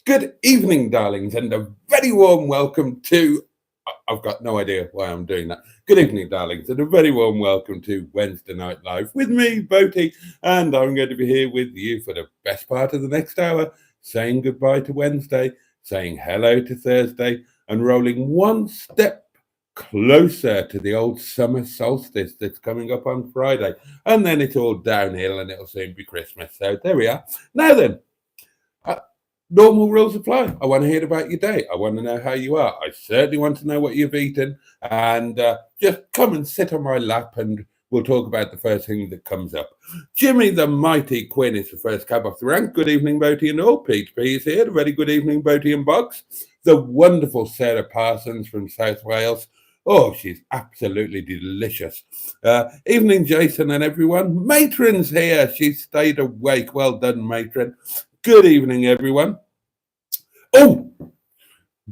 Good evening, darlings, and a very warm welcome to. I've got no idea why I'm doing that. Good evening, darlings, and a very warm welcome to Wednesday Night Live with me, Boaty, and I'm going to be here with you for the best part of the next hour, saying goodbye to Wednesday, saying hello to Thursday, and rolling one step closer to the old summer solstice that's coming up on Friday. And then it's all downhill and it'll soon be Christmas. So there we are. Now then. Normal rules apply. I want to hear about your day. I want to know how you are. I certainly want to know what you've eaten. And just come and sit on my lap and we'll talk about the first thing that comes up. Jimmy the Mighty Quinn is the first cab off the rank. Good evening, Boaty and all. Pete P is here. A very good evening, Boaty and Boggs. The wonderful Sarah Parsons from South Wales. Oh, she's absolutely delicious. Evening, Jason and everyone. Matron's here. She stayed awake. Well done, Matron. Good evening, everyone. Oh,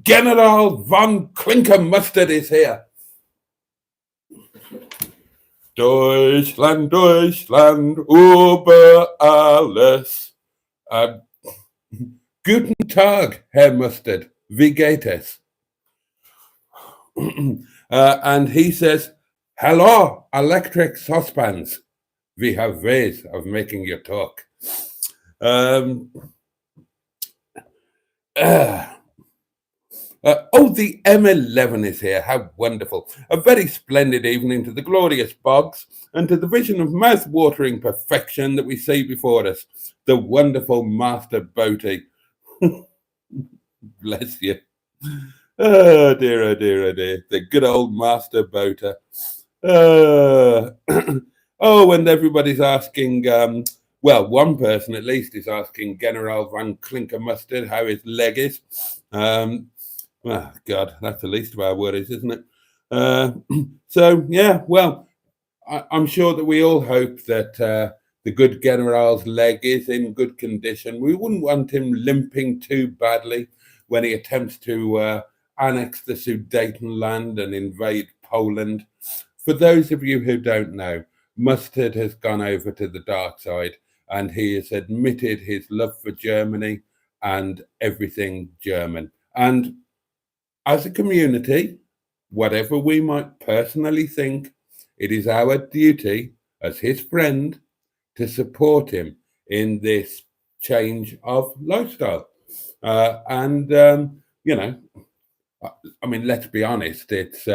General von Klinker Mustard is here. Deutschland, Deutschland, über alles. Guten Tag, Herr Mustard. Wie geht es? And he says, hello, electric saucepans. We have ways of making you talk. The M11 is here. How wonderful. A very splendid evening to the glorious Boggs and to the vision of mouth-watering perfection that we see before us. The wonderful Master Boaty. Bless you. Oh dear, oh dear, oh dear. The good old Master Boater. And everybody's asking, one person at least is asking General van Klinker Mustard how his leg is. Oh, God, that's the least of our worries, isn't it? I'm sure that we all hope that the good General's leg is in good condition. We wouldn't want him limping too badly when he attempts to annex the Sudetenland and invade Poland. For those of you who don't know, Mustard has gone over to the dark side and he has admitted his love for Germany and everything German. And as a community, whatever we might personally think, it is our duty as his friend to support him in this change of lifestyle. Let's be honest, it's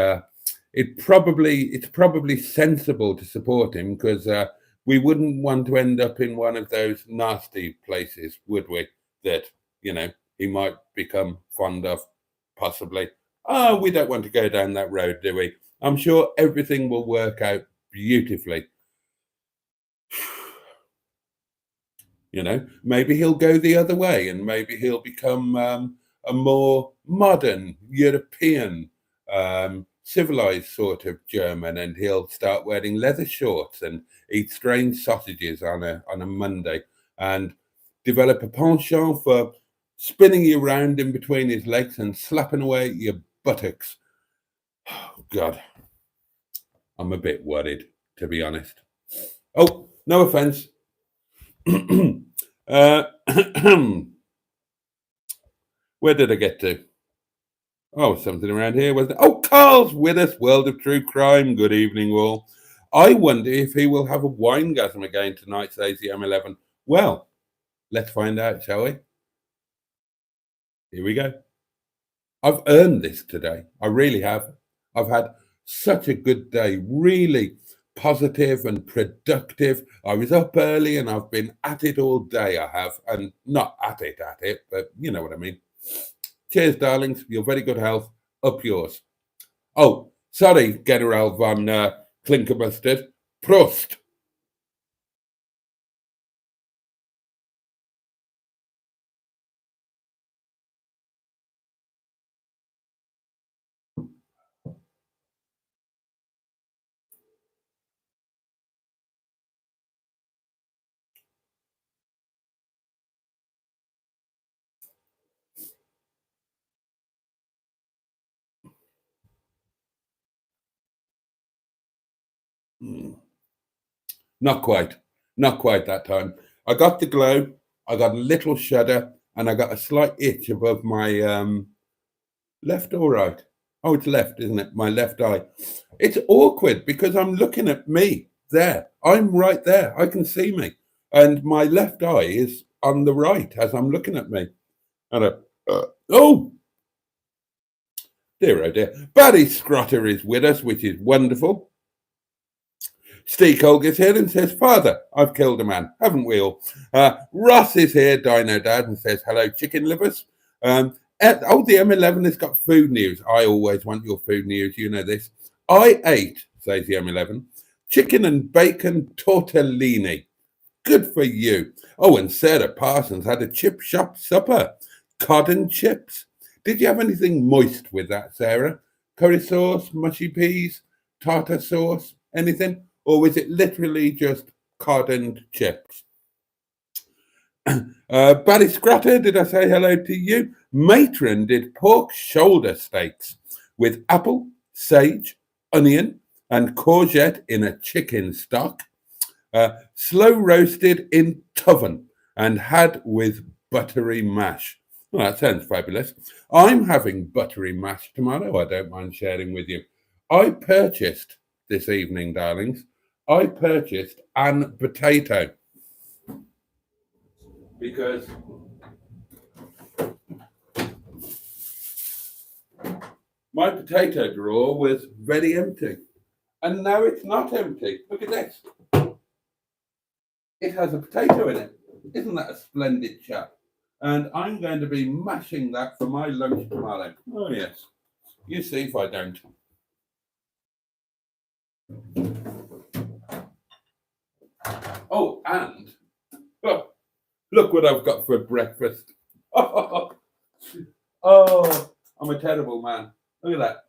probably sensible to support him because we wouldn't want to end up in one of those nasty places, would we? That he might become fond of. Possibly. Oh, we don't want to go down that road, do we? I'm sure everything will work out beautifully. Maybe he'll go the other way and maybe he'll become a more modern, European, civilized sort of German, and he'll start wearing leather shorts and eat strange sausages on a Monday and develop a penchant for spinning you round in between his legs and slapping away at your buttocks. Oh, God. I'm a bit worried, to be honest. Oh, no offense. Where did I get to? Oh, something around here, wasn't it? Oh, Carl's with us, World of True Crime. Good evening, all. I wonder if he will have a winegasm again tonight, says the M11. Well, let's find out, shall we? Here we go. I've earned this today. I really have. I've had such a good day, really positive and productive. I was up early and I've been at it all day, I have. And not at it, but you know what I mean. Cheers, darlings. Your very good health. Up yours. Oh, sorry, General von Klinker Mustard. Prost. Not quite. Not quite that time. I got the glow, I got a little shudder, and I got a slight itch above my left or right? Oh, it's left, isn't it? My left eye. It's awkward because I'm looking at me there. I'm right there. I can see me. And my left eye is on the right as I'm looking at me. And oh, dear, oh dear. Barry Scrotter is with us, which is wonderful. Steve Cole gets here and says, Father, I've killed a man, haven't we all? Ross is here, Dino Dad, and says, hello, chicken livers. The M11 has got food news. I always want your food news, you know this. I ate, says the M11, chicken and bacon tortellini. Good for you. Oh, and Sarah Parsons had a chip shop supper. Cod and chips. Did you have anything moist with that, Sarah? Curry sauce, mushy peas, tartar sauce, anything? Or was it literally just cod and chips? Barry Scrotter, did I say hello to you? Matron did pork shoulder steaks with apple, sage, onion, and courgette in a chicken stock. Slow roasted in Toven and had with buttery mash. Well, that sounds fabulous. I'm having buttery mash tomorrow. I don't mind sharing with you. I purchased this evening, darlings. I purchased an potato because my potato drawer was very empty. And now it's not empty. Look at this. It has a potato in it. Isn't that a splendid chap? And I'm going to be mashing that for my lunch tomorrow. Oh, yes. You see if I don't. Oh, and look what I've got for breakfast. Oh, I'm a terrible man. Look at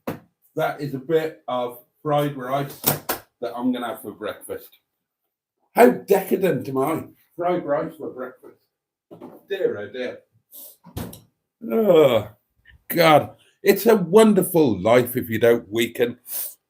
that. That is a bit of fried rice that I'm going to have for breakfast. How decadent am I? Fried rice for breakfast. Dear, oh dear. Oh, God. It's a wonderful life if you don't weaken.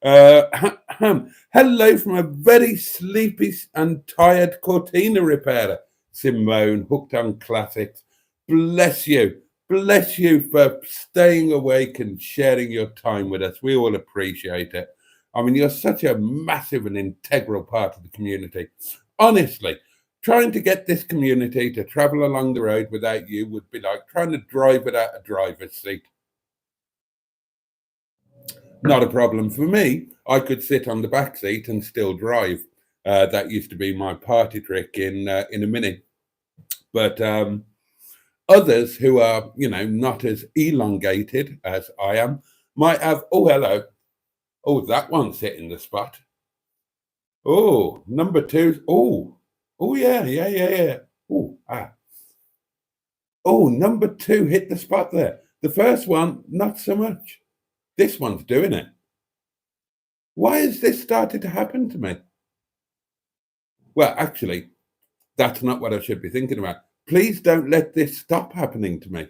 Hello from a very sleepy and tired Cortina repairer. Simone, hooked on classics. Bless you. Bless you for staying awake and sharing your time with us. We all appreciate it. I mean, you're such a massive and integral part of the community. Honestly, trying to get this community to travel along the road without you would be like trying to drive without a driver's seat. Not a problem for me. I could sit on the back seat and still drive. That used to be my party trick in a Mini. But others who are, not as elongated as I am might have, oh, hello. Oh, that one's hitting the spot. Oh, number two. Oh, yeah. Oh, Oh, number two hit the spot there. The first one, not so much. This one's doing it. Why has this started to happen to me? Well, actually, that's not what I should be thinking about. Please don't let this stop happening to me.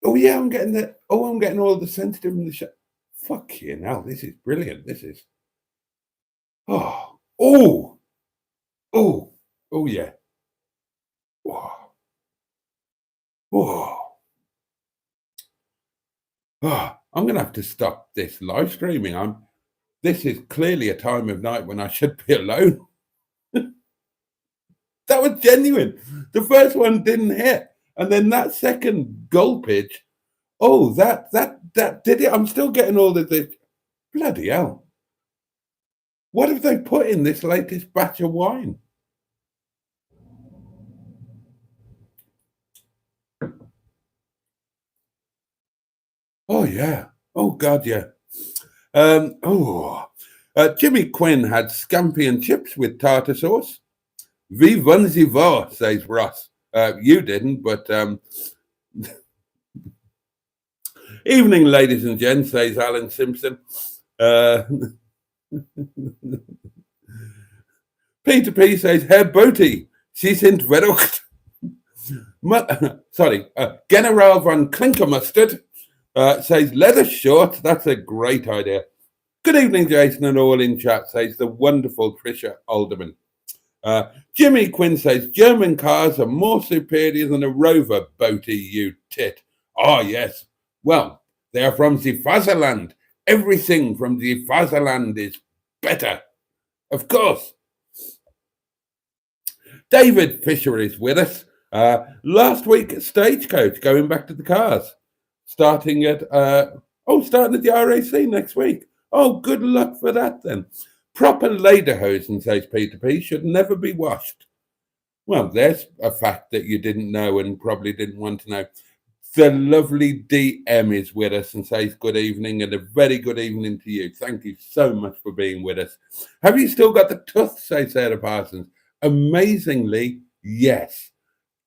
Oh, yeah, I'm getting all the sensitive in the show. Fucking hell, this is brilliant. This is. Oh, yeah. Oh. I'm going to have to stop this live streaming. This is clearly a time of night when I should be alone. That was genuine. The first one didn't hit, and then that second gulpage. Oh, that did it. I'm still getting all of this. Bloody hell! What have they put in this latest batch of wine? Oh yeah. Oh God, yeah. Jimmy Quinn had scampi and chips with tartar sauce. Vivanzivar, says Ross. You didn't, but evening, ladies and gents, says Alan Simpson. Peter P says, Herr Boaty, Sie sind verrückt. General von Klinkermustard says, leather shorts, that's a great idea. Good evening, Jason, and all in chat, says the wonderful Trisha Alderman. Jimmy Quinn says, German cars are more superior than a Rover, Boaty, you tit. Ah, yes. Well, they are from the Fatherland. Everything from the Fatherland is better. Of course. David Fisher is with us. Last week at Stagecoach, going back to the cars. Starting at the RAC next week. Oh, good luck for that then. Proper lederhosen, says Peter P, should never be washed. Well, there's a fact that you didn't know and probably didn't want to know. The lovely DM is with us and says good evening, and a very good evening to you. Thank you so much for being with us. Have you still got the tooth, says Sarah Parsons? Amazingly, yes.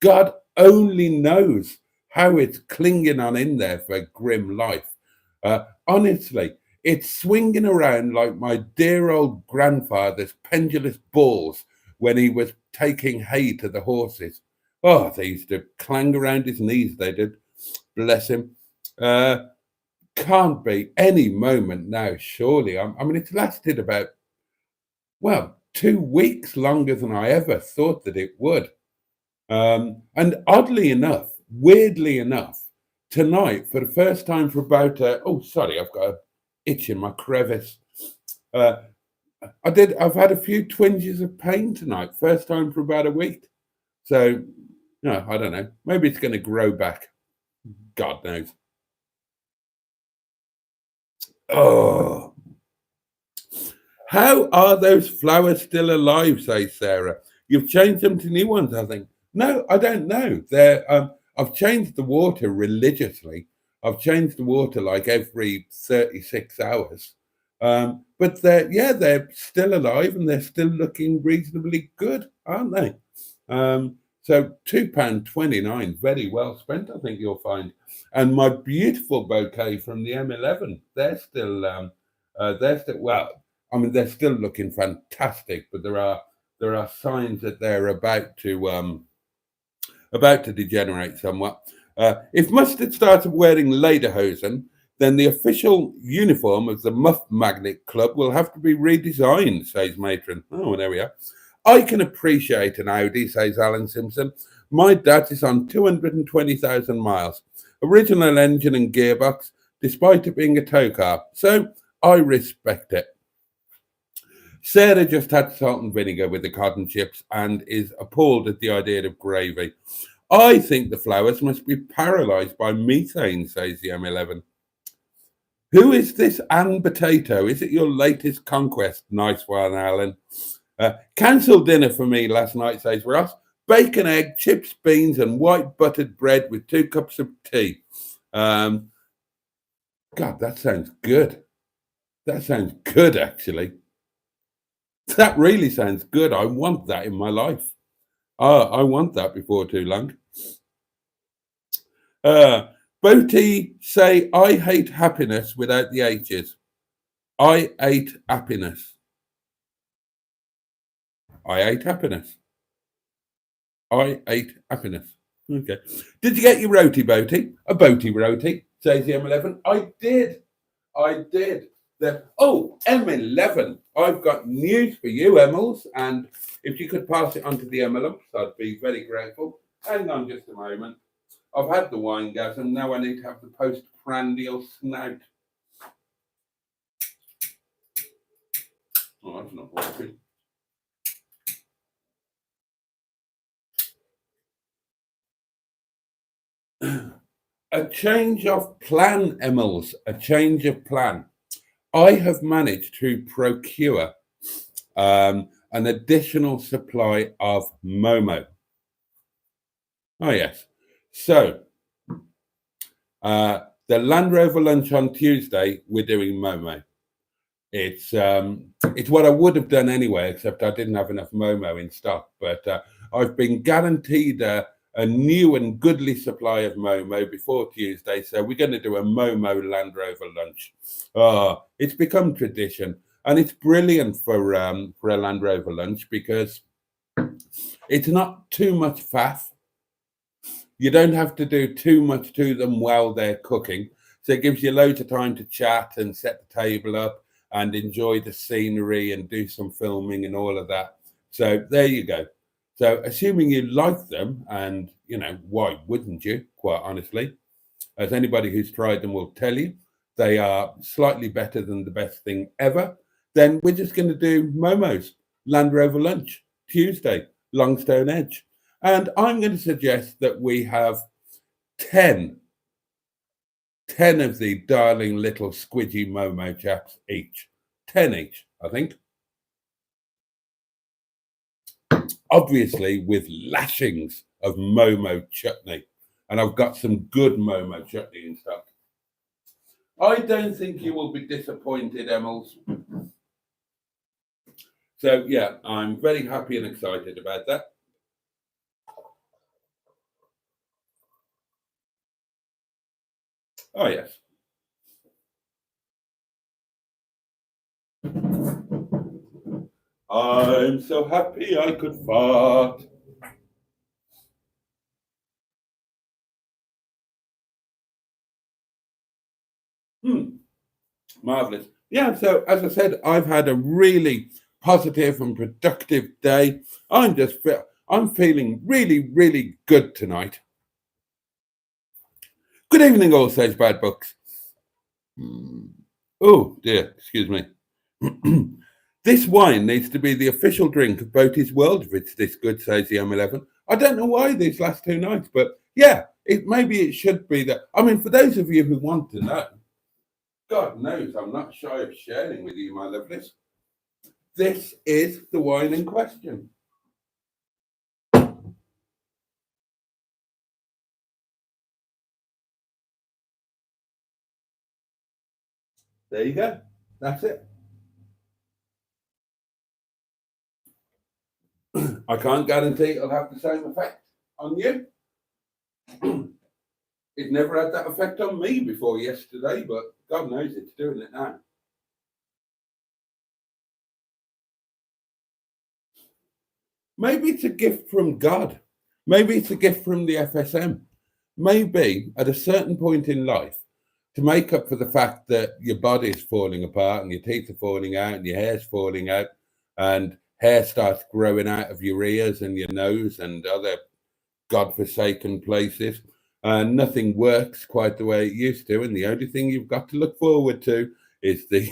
God only knows how it's clinging on in there for grim life. Honestly, it's swinging around like my dear old grandfather's pendulous balls when he was taking hay to the horses. Oh, they used to clang around his knees, they did. Bless him. Can't be any moment now, surely. I mean, it's lasted about, 2 weeks longer than I ever thought that it would. And oddly enough, weirdly enough, tonight, for the first time for about, I've got an itch in my crevice. I've had a few twinges of pain tonight, first time for about a week. So, no, I don't know. Maybe it's going to grow back. God knows. Oh. How are those flowers still alive, says Sarah? You've changed them to new ones, I think. No, I don't know. I've changed the water religiously. I've changed the water like every 36 hours. But they're still alive and they're still looking reasonably good, aren't they? So £2.29, very well spent, I think you'll find. And my beautiful bouquet from the M11, they're still they're still looking fantastic, but there are signs that they're about to degenerate somewhat. If Mustard started wearing lederhosen, then the official uniform of the Muff Magnet Club will have to be redesigned, says Matron. Oh, there we are. I can appreciate an Audi, says Alan Simpson. My dad is on 220,000 miles. Original engine and gearbox, despite it being a tow car. So I respect it. Sarah just had salt and vinegar with the cotton chips and is appalled at the idea of gravy. I think the flowers must be paralysed by methane, says the M11. Who is this Anne Potato? Is it your latest conquest? Nice one, Alan. Cancelled dinner for me last night, says Ross. Bacon, egg, chips, beans, and white buttered bread with 2 cups of tea. God, that sounds good. That sounds good, actually. That really sounds good. I want that in my life. I want that before too long. Boaty say, I hate happiness without the H's. I ate happiness. I ate happiness. I ate happiness. Okay. Did you get your roti, Boaty? A Boaty roti, says the M11. I did. M11. I've got news for you, Emmels, and if you could pass it on to the Emmelums, I'd be very grateful. Hang on just a moment. I've had the wine gas, and now I need to have the postprandial snout. Oh, that's not working. A change of plan, Emmels. A change of plan. I have managed to procure an additional supply of Momo. Oh, yes. So, the Land Rover lunch on Tuesday, we're doing Momo. It's what I would have done anyway, except I didn't have enough Momo in stock. But I've been guaranteed a new and goodly supply of Momo before Tuesday. So we're going to do a Momo Land Rover lunch. It's become tradition. And it's brilliant for a Land Rover lunch because it's not too much faff. You don't have to do too much to them while they're cooking. So it gives you loads of time to chat and set the table up. and enjoy the scenery and do some filming and all of that. So there you go. So assuming you like them, and why wouldn't you, quite honestly, as anybody who's tried them will tell you, they are slightly better than the best thing ever. Then we're just going to do Momo's Land Rover Lunch Tuesday, Longstone Edge. And I'm going to suggest that we have 10 of the darling little squidgy Momo chaps each. 10 each, I think. Obviously with lashings of Momo chutney. And I've got some good Momo chutney in stock. I don't think you will be disappointed, Emmels. So yeah, I'm very happy and excited about that. Oh yes. I'm so happy I could fart. Marvelous. Yeah, so as I said, I've had a really positive and productive day. I'm feeling really, really good tonight. Good evening, all Sage Bad Books. Oh dear, excuse me. This wine needs to be the official drink of Boaty's World if it's this good, says the M11. I don't know why these last 2 nights, but yeah, maybe it should be that. I mean, for those of you who want to know, God knows I'm not shy of sharing with you, my lovelies. This is the wine in question. There you go. That's it. I can't guarantee it'll have the same effect on you. It never had that effect on me before yesterday, but God knows it's doing it now. Maybe it's a gift from God. Maybe it's a gift from the FSM. Maybe at a certain point in life, to make up for the fact that your body's falling apart and your teeth are falling out and your hair's falling out and hair starts growing out of your ears and your nose and other godforsaken places, and nothing works quite the way it used to, and the only thing you've got to look forward to is the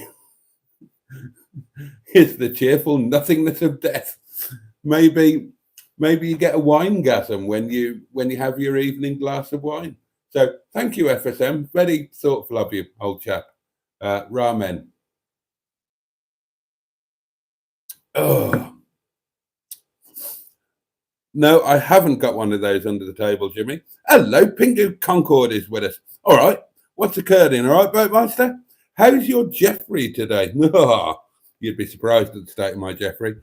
cheerful nothingness of death. Maybe you get a winegasm when you have your evening glass of wine. So thank you, FSM. Very thoughtful of you, old chap. Ramen. Oh. No, I haven't got one of those under the table, Jimmy. Hello, Pingu Concord is with us. All right, what's occurring? All right, Boatmaster? How's your Jeffrey today? You'd be surprised at the state of my Jeffrey.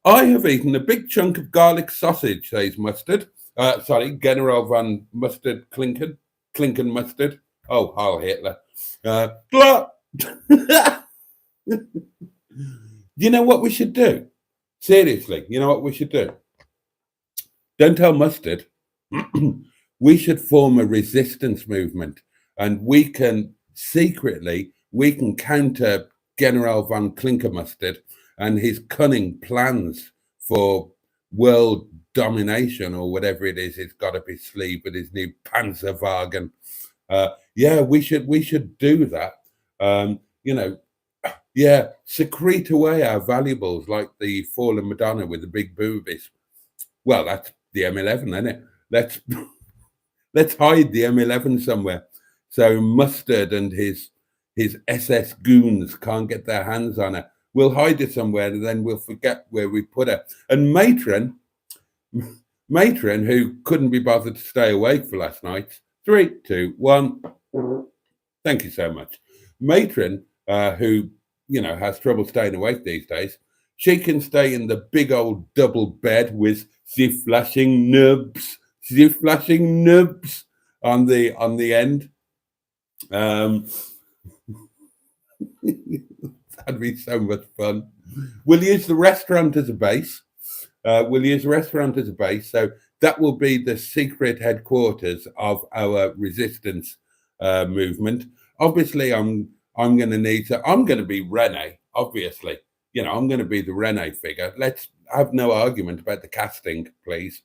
I have eaten a big chunk of garlic sausage, says Mustard. General von Mustard Klinken Mustard. Oh, Heil Hitler. You know what we should do? Seriously, you know what we should do? Don't tell Mustard. We should form a resistance movement, and we can counter General von Klinker Mustard and his cunning plans for world domination, or whatever it is he's got up his sleeve with his new Panzerwagen. Yeah, we should do that. Yeah, secrete away our valuables like the fallen Madonna with the big boobies. Well, that's the M11, isn't it? Let's hide the M11 somewhere, so Mustard and his SS goons can't get their hands on her. We'll hide it somewhere, and then we'll forget where we put her. And Matron, who couldn't be bothered to stay awake for last night. 3, 2, 1. Thank you so much. Matron, who has trouble staying awake these days, she can stay in the big old double bed with the flashing nubs on the end. That'd be so much fun. We'll use the restaurant as a base. So that will be the secret headquarters of our resistance movement. Obviously, I'm I'm going to need to. I'm going to be Rene, obviously. I'm going to be the Rene figure. Let's have no argument about the casting, please.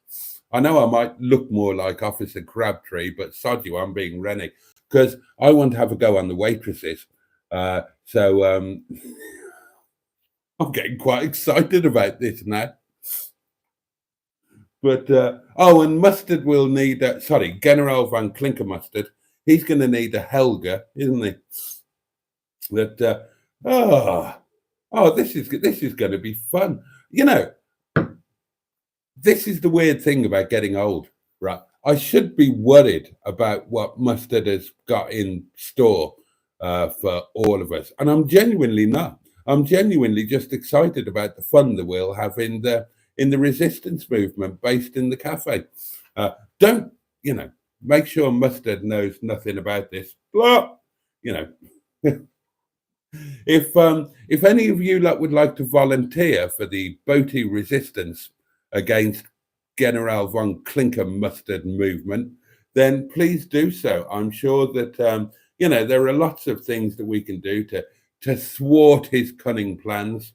I know I might look more like Officer Crabtree, but sod you, I'm being Rene because I want to have a go on the waitresses. So I'm getting quite excited about this now. But and Mustard will need General Van Klinker Mustard. He's going to need a Helga, isn't he? That this is going to be fun. This is the weird thing about getting old, right? I should be worried about what Mustard has got in store for all of us, and I'm genuinely not. I'm genuinely just excited about the fun that we'll have in the resistance movement based in the cafe. Don't make sure Mustard knows nothing about this. Blah, if any of you would like to volunteer for the Boaty resistance against General von Klinker Mustard movement, then please do so. I'm sure that there are lots of things that we can do to thwart his cunning plans.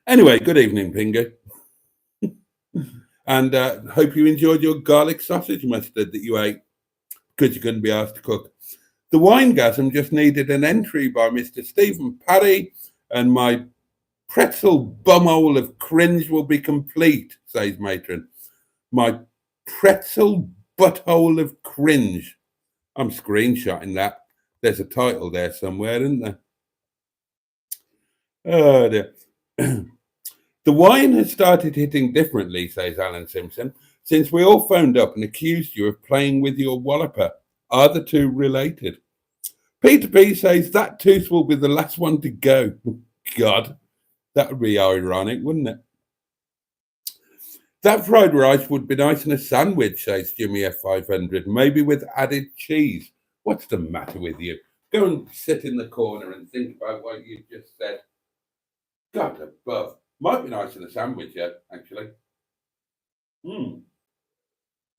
Anyway, good evening, Pingu. And hope you enjoyed your garlic sausage mustard that you ate because you couldn't be asked to cook. The Winegasm just needed an entry by Mr. Stephen Parry, and my pretzel bumhole of cringe will be complete, says Matron. My pretzel butthole of cringe. I'm screenshotting that. There's a title there somewhere, isn't there? Oh, dear. The wine has started hitting differently, says Alan Simpson, since we all phoned up and accused you of playing with your walloper. Are the two related? Peter P says that tooth will be the last one to go. God, that would be ironic, wouldn't it? That fried rice would be nice in a sandwich, says Jimmy F500, maybe with added cheese. What's the matter with you? Go and sit in the corner and think about what you just said. God above. Might be nice in a sandwich, yeah, actually.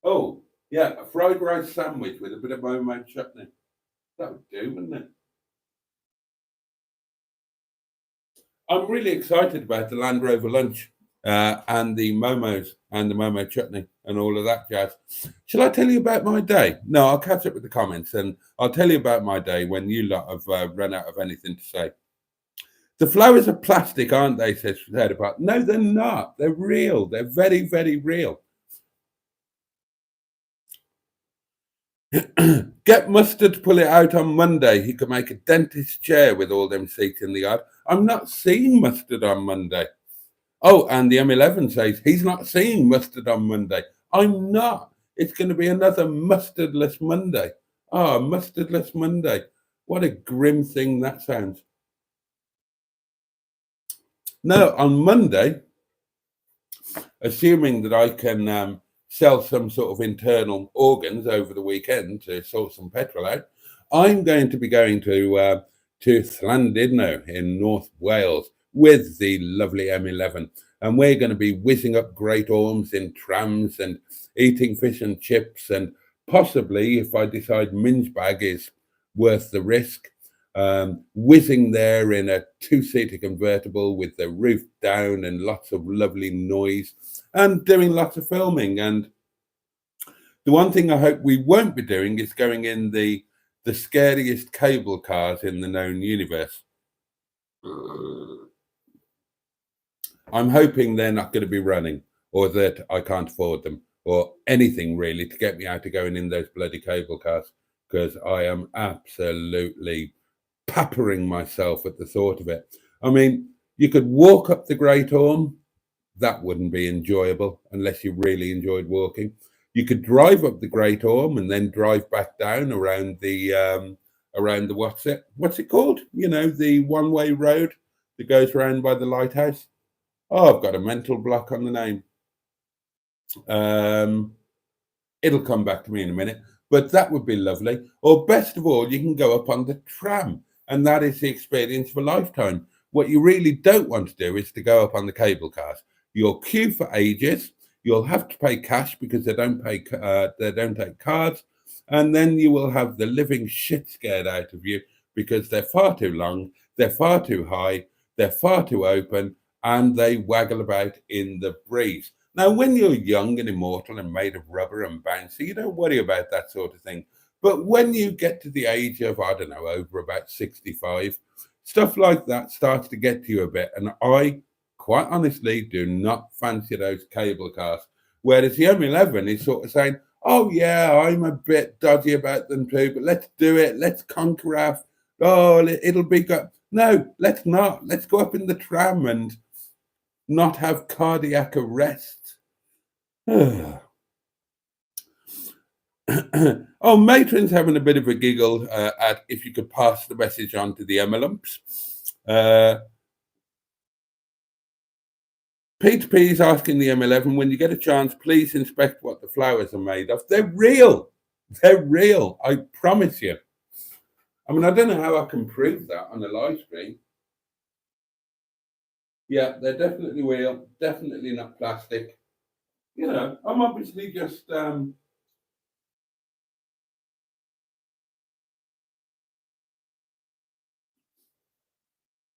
Oh, yeah, a fried rice sandwich with a bit of homemade chutney. That would do, wouldn't it? I'm really excited about the Land Rover lunch and the momos and the momo chutney and all of that jazz. Shall I tell you about my day? No, I'll catch up with the comments and I'll tell you about my day when you lot have run out of anything to say. The flowers are plastic, aren't they? Says Apart. No, they're not. They're real. They're very, very real. Get Mustard to pull it out on Monday. He could make a dentist chair with all them seats in the yard. I'm not seeing Mustard on Monday. Oh, and the M11 says he's not seeing Mustard on Monday. I'm not. It's going to be another mustardless Monday. Oh, mustardless Monday. What a grim thing that sounds. No, on Monday, assuming that I can sell some sort of internal organs over the weekend to sort some petrol out, I'm going to be going to Llandudno in North Wales with the lovely M11. And we're going to be whizzing up Great Ormes in trams and eating fish and chips. And possibly, if I decide minge bag is worth the risk, whizzing there in a two-seater convertible with the roof down and lots of lovely noise and doing lots of filming. And the one thing I hope we won't be doing is going in the scariest cable cars in the known universe. I'm hoping they're not going to be running or that I can't afford them or anything really to get me out of going in those bloody cable cars because I am absolutely peppering myself at the thought of it. I mean, you could walk up the Great Orme. That wouldn't be enjoyable unless you really enjoyed walking. You could drive up the Great Orme and then drive back down around the what's it called? The one-way road that goes around by the lighthouse. Oh, I've got a mental block on the name. It'll come back to me in a minute, but that would be lovely. Or best of all, you can go up on the tram. And that is the experience of a lifetime. What you really don't want to do is to go up on the cable cars. You'll queue for ages. You'll have to pay cash because they don't take cards. and then you will have the living shit scared out of you because they're far too long, they're far too high, they're far too open, and they waggle about in the breeze. Now, when you're young and immortal and made of rubber and bouncy, you don't worry about that sort of thing. But when you get to the age of, I don't know, over about 65, stuff like that starts to get to you a bit. And I, quite honestly, do not fancy those cable cars. Whereas the M11 is sort of saying, oh, yeah, I'm a bit dodgy about them too, but let's do it. Let's conquer our, oh, it'll be good. No, let's not. Let's go up in the tram and not have cardiac arrest. Oh, Matron's having a bit of a giggle at if you could pass the message on to the Emilumps. Peter P is asking the M11, when you get a chance, please inspect what the flowers are made of. They're real. They're real. I promise you. I mean, I don't know how I can prove that on a live stream. Yeah, they're definitely real. Definitely not plastic. You know, I'm obviously just...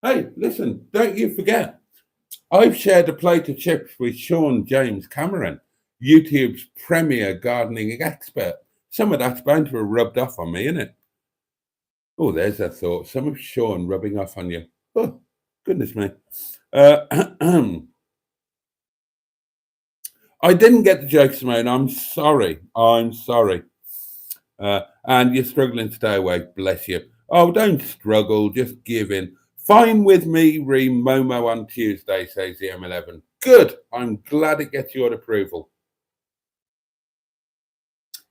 Hey, listen, don't you forget, I've shared a plate of chips with Sean James Cameron, YouTube's premier gardening expert. Some of that's bound to have rubbed off on me, innit? Oh, there's a thought. Some of Sean rubbing off on you. Oh, goodness me. I didn't get the joke, Simone. I'm sorry. I'm sorry. And you're struggling to stay awake. Bless you. Oh, don't struggle. Just give in. Fine with me, re Momo on Tuesday, says the M11. Good. I'm glad it gets your approval.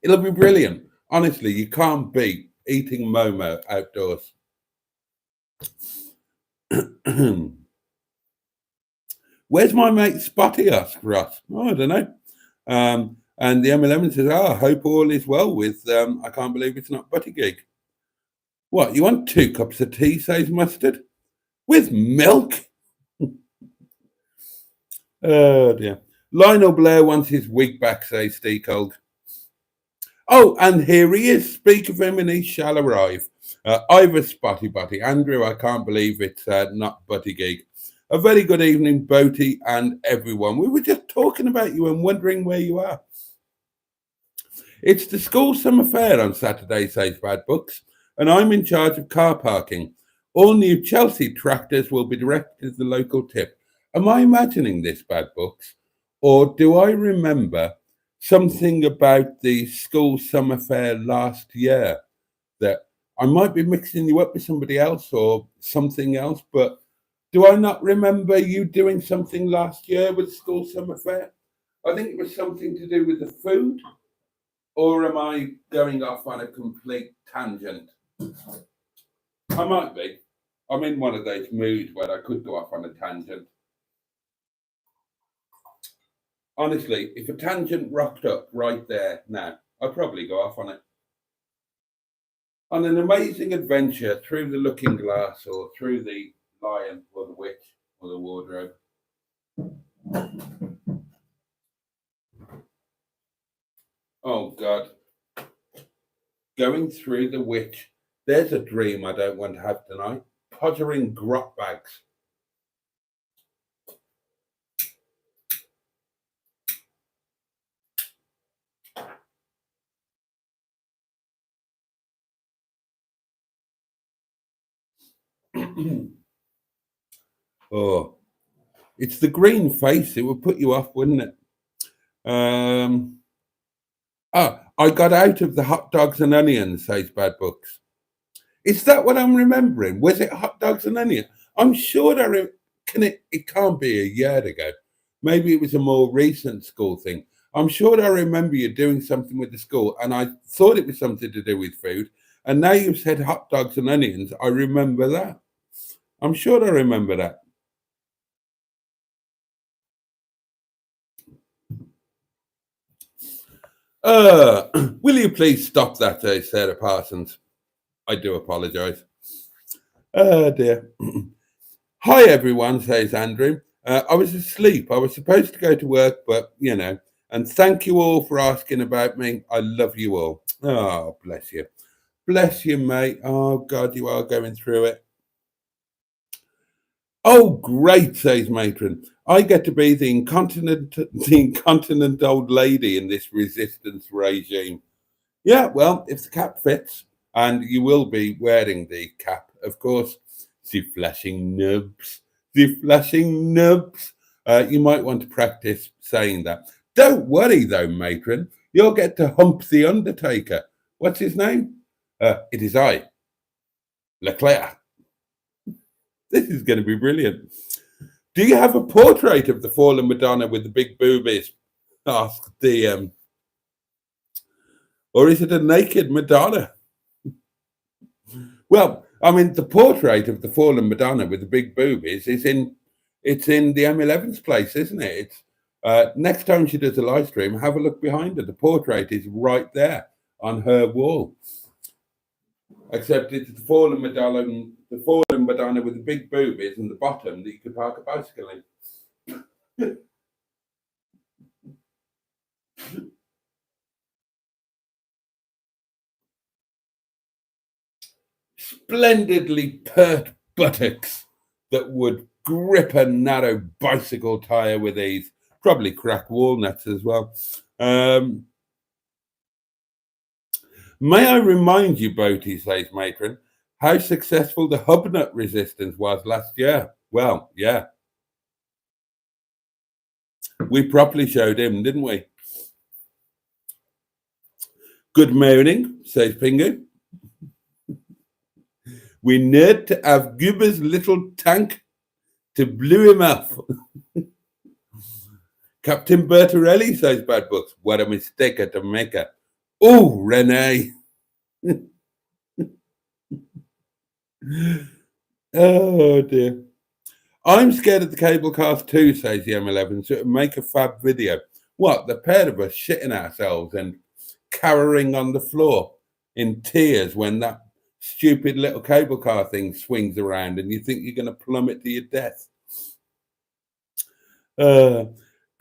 It'll be brilliant. Honestly, you can't beat eating Momo outdoors. Where's my mate Spotty? Asked Ross. Oh, I don't know. And the M11 says, I hope all is well with, I can't believe it's not Butty Gig. What, you want 2 cups of tea, says Mustard? With milk? Oh, dear. Lionel Blair wants his wig back, says Steve Cold. Oh, and here he is. Speak of him and he shall arrive. Ivor Spotty Butty. Andrew, I can't believe it's not Butty Gig. A very good evening, Boaty and everyone. We were just talking about you and wondering where you are. It's the school summer fair on Saturday, says Bad Books, and I'm in charge of car parking. All new Chelsea tractors will be directed to the local tip. Am I imagining this, Bad Books? Or do I remember something about the school summer fair last year that I might be mixing you up with somebody else or something else, but do I not remember you doing something last year with the school summer fair? I think it was something to do with the food, or am I going off on a complete tangent? I might be. I'm in one of those moods where I could go off on a tangent. Honestly, if a tangent rocked up right there now, I'd probably go off on it. On an amazing adventure through the looking glass or through the lion or the witch or the wardrobe. Oh, God. Going through the witch. There's a dream I don't want to have tonight. Pottering grot bags. Oh, it's the green face. It would put you off, wouldn't it? I got out of the hot dogs and onions, says Bad Books. Is that what I'm remembering? Was it hot dogs and onions? I'm sure it can't be a year ago. Maybe it was a more recent school thing. I'm sure I remember you doing something with the school, and I thought it was something to do with food. And now you've said hot dogs and onions. I remember that. I'm sure I remember that. Will you please stop that, Sarah Parsons? I do apologise. Oh, dear. Hi, everyone, says Andrew. I was asleep. I was supposed to go to work, but, you know, And thank you all for asking about me. I love you all. Oh, bless you. Bless you, mate. Oh, God, you are going through it. Oh, great, says Matron. I get to be the incontinent old lady in this resistance regime. Yeah, well, if the cap fits, and you will be wearing the cap, of course, the flashing nubs, the flashing nubs. You might want to practice saying that. Don't worry, though, Matron. You'll get to hump the Undertaker. What's his name? It is I, Leclerc. This is going to be brilliant. Do you have a portrait of the fallen Madonna with the big boobies? Asked DM. Or is it a naked Madonna? Well, I mean, the portrait of the fallen Madonna with the big boobies is in the M11's place, isn't it? It's next time she does a live stream, have a look behind her. The portrait is right there on her wall. Except it's the fallen Madonna with the big boobies and the bottom that you could park a bicycle in. Splendidly pert buttocks that would grip a narrow bicycle tire with ease. Probably crack walnuts as well. May I remind you, Boaty, says Matron, how successful the hubnut resistance was last year? Well, yeah. We properly showed him, didn't we? Good morning, says Pingu. We need to have Guba's little tank to blew him off. Captain Bertarelli, says Bad Books. What a mistake to make it. Oh, Renee. Oh, dear. I'm scared of the cable cast too, says the M11, so it'll make a fab video. What, the pair of us shitting ourselves and cowering on the floor in tears when that stupid little cable car thing swings around and you think you're going to plummet to your death.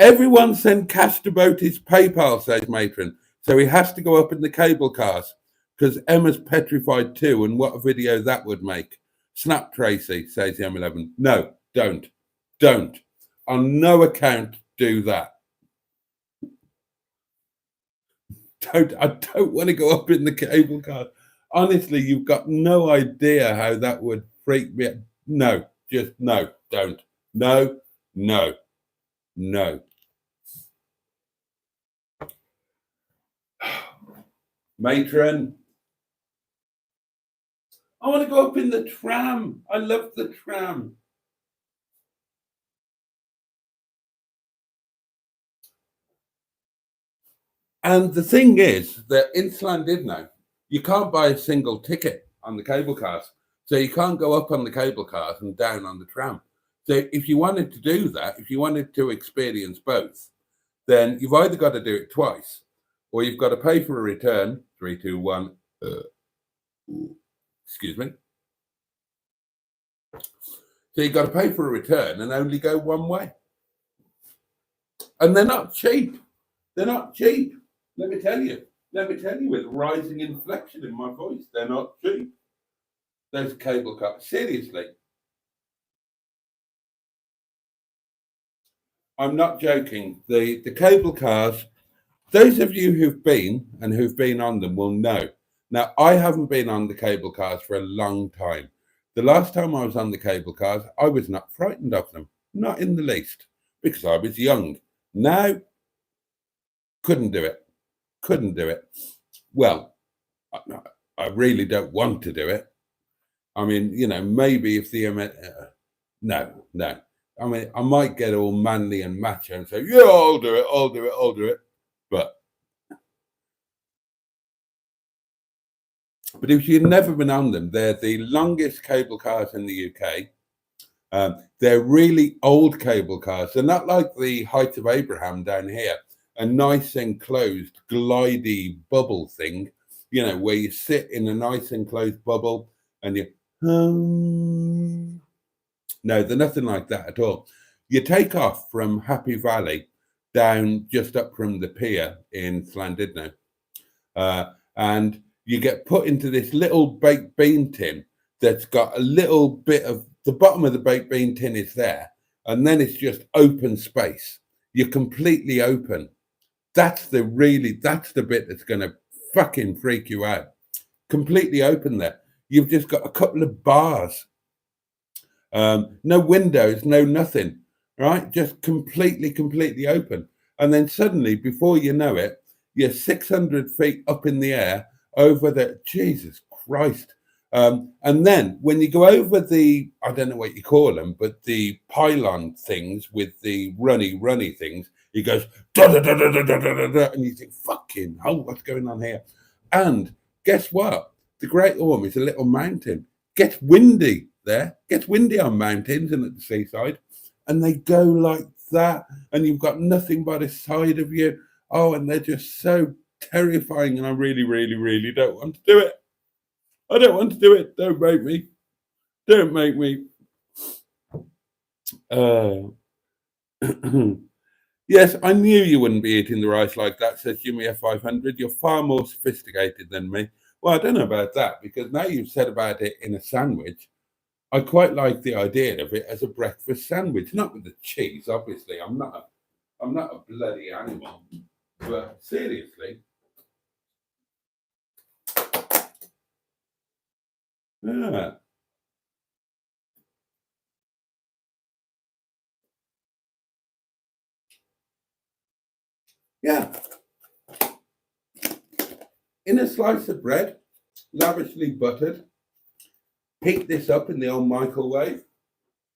Everyone send cash to Boaty's PayPal, says Matron. So he has to go up in the cable cars because Emma's petrified too, and what a video that would make. Snap Tracy, says the M11. No, don't. On no account do that. I don't want to go up in the cable car. Honestly, you've got no idea how that would freak me out. No, just no, don't. No. Matron, I want to go up in the tram. I love the tram. And the thing is that in Llandudno, you can't buy a single ticket on the cable cars. So you can't go up on the cable cars and down on the tram. So if you wanted to do that, if you wanted to experience both, then you've either got to do it twice or you've got to pay for a return. 3, 2, 1. Excuse me. So you've got to pay for a return and only go one way. And they're not cheap. They're not cheap. Let me tell you, with rising inflection in my voice, they're not cheap. Those cable cars, seriously. I'm not joking. The cable cars, those of you who've been on them will know. Now, I haven't been on the cable cars for a long time. The last time I was on the cable cars, I was not frightened of them, not in the least, because I was young. Now, couldn't do it. Well, I really don't want to do it. I mean, maybe if no. I mean, I might get all manly and macho and say, yeah, I'll do it. But if you've never been on them, they're the longest cable cars in the UK. They're really old cable cars. They're not like the Heights of Abraham down here, a nice enclosed glidey bubble thing, where you sit in a nice enclosed bubble and you no, they're nothing like that at all. You take off from Happy Valley down just up from the pier in Llandudno. And you get put into this little baked bean tin that's got a little bit of the bottom of the baked bean tin is there, and then it's just open space. You're completely open. That's the bit that's going to fucking freak you out. Completely open there. You've just got a couple of bars, no windows, no nothing, right? Just completely open. And then suddenly, before you know it, you're 600 feet up in the air over the, Jesus Christ. And then when you go over the, I don't know what you call them, but the pylon things with the runny things, it goes, da, da, da, da, da, da, da, da, and you think, fucking hell, what's going on here? And guess what? The Great Orme is a little mountain. Gets windy there, gets windy on mountains and at the seaside, and they go like that, and you've got nothing by the side of you. Oh, and they're just so terrifying, and I really don't want to do it. I don't want to do it. Don't make me. Don't make me. Yes, I knew you wouldn't be eating the rice like that, says Jimmy F500. You're far more sophisticated than me. Well, I don't know about that, because now you've said about it in a sandwich, I quite like the idea of it as a breakfast sandwich, not with the cheese, obviously. I'm not a bloody animal, but seriously. Yeah. Yeah. In a slice of bread, lavishly buttered, heat this up in the old microwave.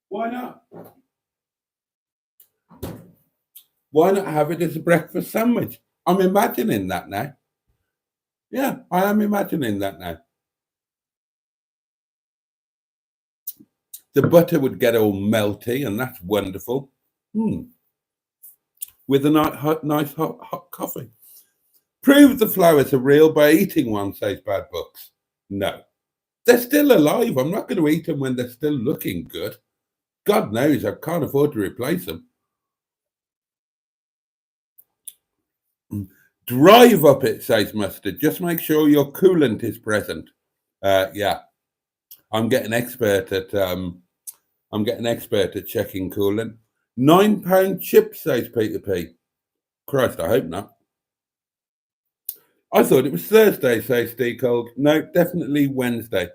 Why not? Why not have it as a breakfast sandwich? I'm imagining that now. Yeah, I am imagining that now. The butter would get all melty, and that's wonderful. With a nice hot coffee. Prove the flowers are real by eating one, says Bad Books. No. They're still alive. I'm not going to eat them when they're still looking good. God knows I can't afford to replace them. Drive up it, says Mustard. Just make sure your coolant is present. Yeah. I'm getting expert at checking coolant. £9 chips, says Peter P. Christ, I hope not. I thought it was Thursday, says Steve Cold. No, definitely Wednesday.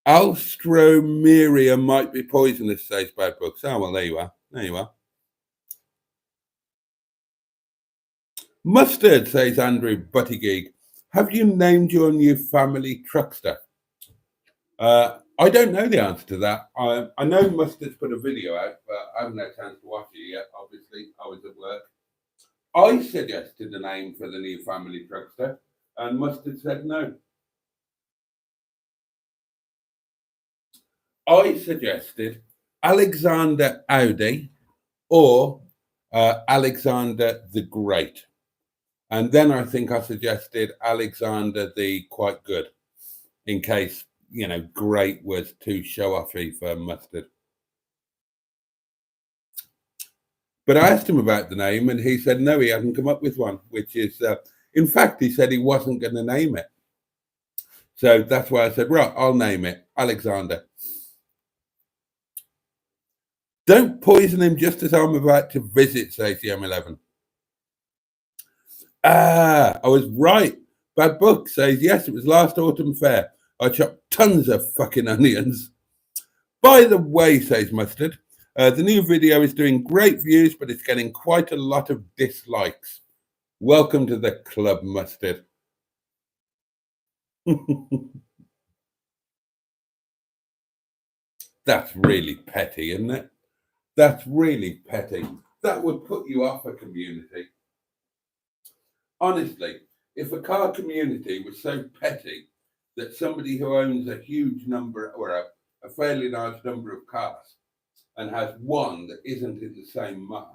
Alstroemeria might be poisonous, says Bad Books. Oh, well, there you are. There you are. Mustard, says Andrew Buttygig. Have you named your new family Truckster? I don't know the answer to that. I know Mustard's put a video out, but I haven't had a chance to watch it yet. Obviously, I was at work. I suggested a name for the new family Truckster, and Mustard said no. I suggested Alexander Audi or Alexander the Great. And then I think I suggested Alexander the Quite Good, in case, Great was too show-offy for Mustard. But I asked him about the name, and he said no, he hadn't come up with one, which is, in fact, he said he wasn't going to name it. So that's why I said, right, I'll name it Alexander. Don't poison him just as I'm about to visit, says the M11. I was right. Bad Book says, yes, it was last autumn fair. I chopped tons of fucking onions. By the way, says Mustard, the new video is doing great views, but it's getting quite a lot of dislikes. Welcome to the club, Mustard. That's really petty, isn't it? That's really petty. That would put you off a community. Honestly, if a car community was so petty that somebody who owns a huge number or a fairly large number of cars and has one that isn't in the same mark,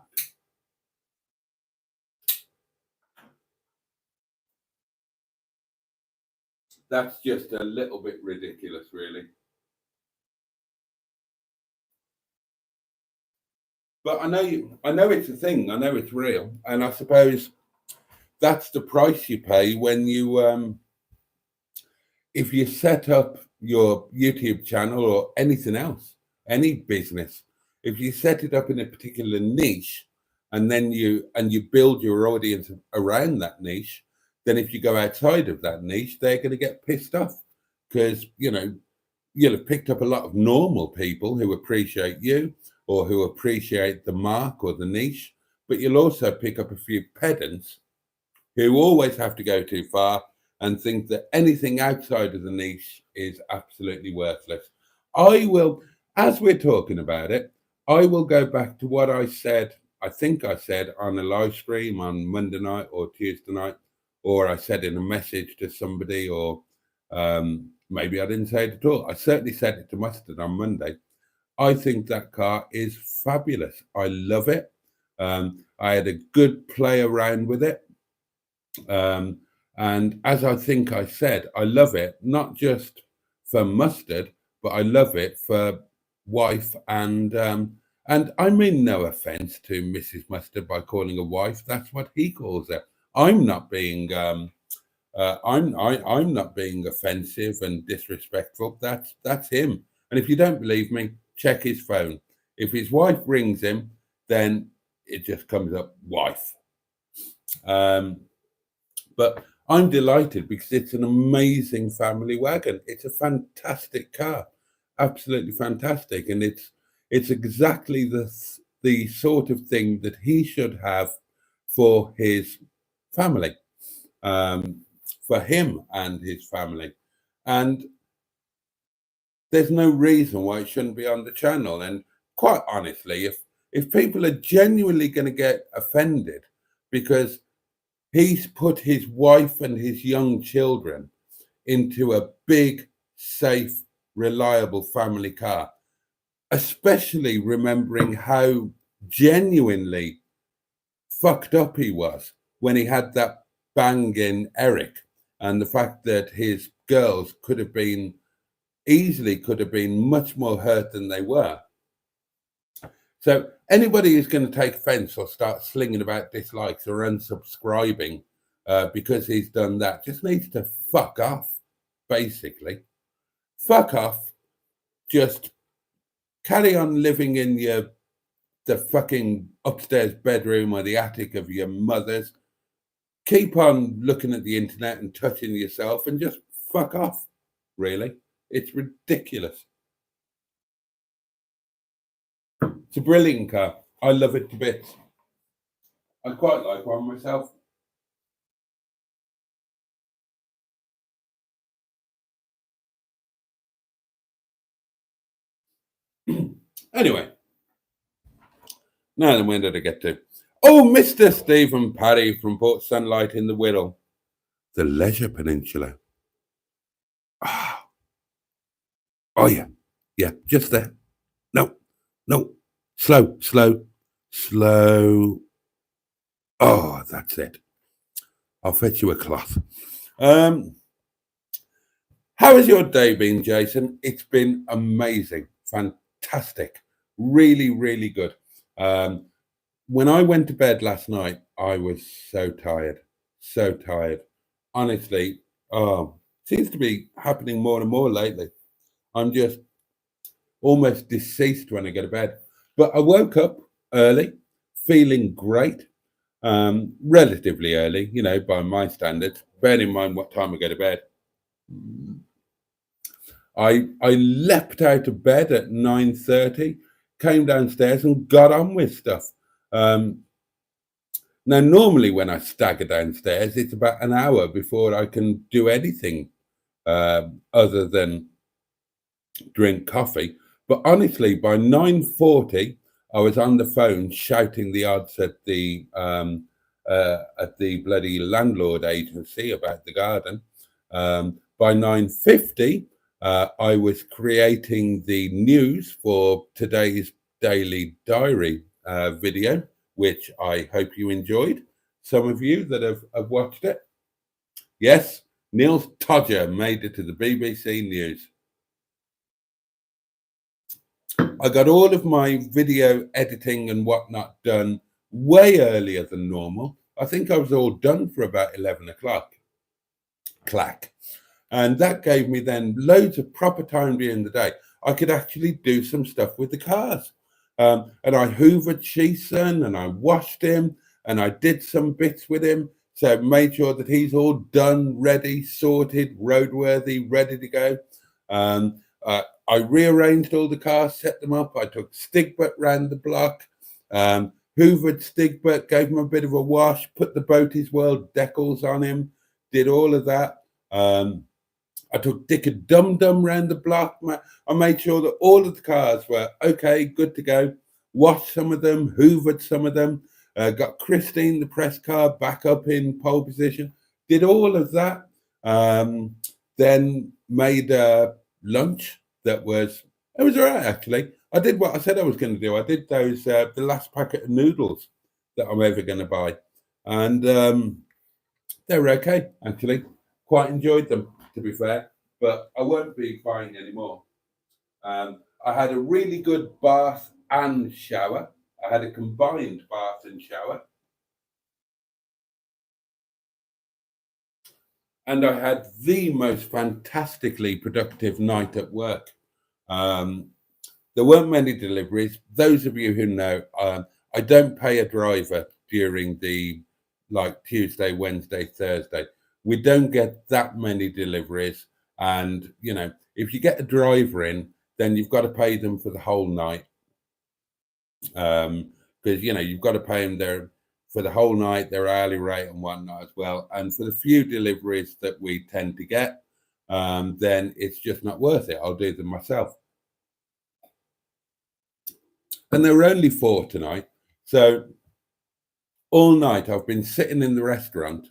that's just a little bit ridiculous, really. But I know it's a thing. I know it's real, and I suppose that's the price you pay when if you set up your YouTube channel or anything else, any business, if you set it up in a particular niche and then you build your audience around that niche, then if you go outside of that niche, they're going to get pissed off because you'll have picked up a lot of normal people who appreciate you or who appreciate the mark or the niche, but you'll also pick up a few pedants who always have to go too far and think that anything outside of the niche is absolutely worthless. I will, as we're talking about it, I will go back to what I said. I think I said on a live stream on Monday night or Tuesday night, or I said in a message to somebody, or maybe I didn't say it at all. I certainly said it to Mustard on Monday. I think that car is fabulous. I love it. I had a good play around with it. And as I think I said, I love it, not just for Mustard, but I love it for wife and I mean no offense to Mrs. Mustard by calling her wife. That's what he calls her. I'm not being I'm not being offensive and disrespectful. That's him. And if you don't believe me, check his phone. If his wife rings him, then it just comes up wife. But I'm delighted because it's an amazing family wagon. It's a fantastic car, absolutely fantastic, and it's exactly the sort of thing that he should have for his family, for him and his family, and there's no reason why it shouldn't be on the channel. And quite honestly, if people are genuinely going to get offended because he's put his wife and his young children into a big, safe, reliable family car, especially remembering how genuinely fucked up he was when he had that bang in Eric, and the fact that his girls could have been much more hurt than they were. So anybody who's going to take offense or start slinging about dislikes or unsubscribing because he's done that just needs to fuck off, basically. Fuck off. Just carry on living in the fucking upstairs bedroom or the attic of your mother's. Keep on looking at the internet and touching yourself and just fuck off, really. It's ridiculous. It's a brilliant car. I love it to bits. I quite like one myself. Anyway, now then, where did I get to? Oh, Mr. Stephen Paddy from Port Sunlight in the Wirral, the Leisure Peninsula. Ah. Oh, yeah. Yeah, just there. No. Slow. Oh, that's it. I'll fetch you a cloth. How has your day been, Jason? It's been amazing. Fantastic. Really, really good. When I went to bed last night, I was so tired. So tired. Honestly, seems to be happening more and more lately. I'm just almost deceased when I go to bed. But I woke up early, feeling great, relatively early, by my standards. Bear in mind what time I go to bed. I leapt out of bed at 9:30, came downstairs and got on with stuff. Now, normally when I stagger downstairs, it's about an hour before I can do anything other than drink coffee. But honestly, by 9:40, I was on the phone shouting the odds at the bloody landlord agency about the garden. By 9:50, I was creating the news for today's Daily Diary video, which I hope you enjoyed. Some of you that have watched it. Yes, Niels Todger made it to the BBC News. I got all of my video editing and whatnot done way earlier than normal. I think I was all done for about 11 o'clock. Clack. And that gave me then loads of proper time during the day. I could actually do some stuff with the cars. And I hoovered Sheeson and I washed him and I did some bits with him. So made sure that he's all done, ready, sorted, roadworthy, ready to go. I rearranged all the cars, set them up. I took Stigbert round the block, hoovered Stigbert, gave him a bit of a wash, put the Boaty's World decals on him, did all of that. I took Dick a Dum Dum round the block. I made sure that all of the cars were okay, good to go. Washed some of them, hoovered some of them. Got Christine, the press car, back up in pole position. Did all of that. Then made lunch. It was all right, actually. I did what I said I was going to do. I did those, the last packet of noodles that I'm ever going to buy. And they were okay, actually. Quite enjoyed them, to be fair, but I won't be buying anymore. I had a really good bath and shower. I had a combined bath and shower. And I had the most fantastically productive night at work. There weren't many deliveries. Those of you who know, I don't pay a driver during the Tuesday, Wednesday, Thursday. We don't get that many deliveries. And, if you get a driver in, then you've got to pay them for the whole night. Because, you've got to pay them for the whole night, their hourly rate and whatnot as well. And for the few deliveries that we tend to get, then it's just not worth it. I'll do them myself. And there were only 4 tonight. So all night I've been sitting in the restaurant,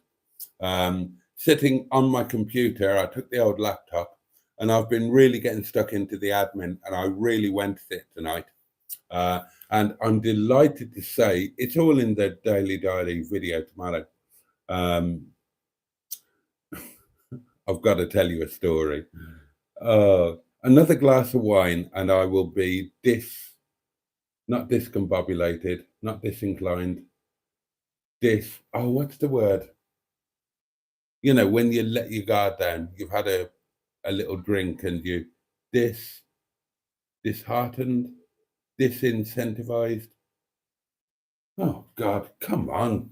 sitting on my computer. I took the old laptop and I've been really getting stuck into the admin, and I really went at it tonight. And I'm delighted to say it's all in the Daily Diary video tomorrow. I've got to tell you a story. Another glass of wine and I will be not discombobulated, not disinclined. What's the word? When you let your guard down, you've had a little drink and you disheartened, disincentivized. Oh God, come on,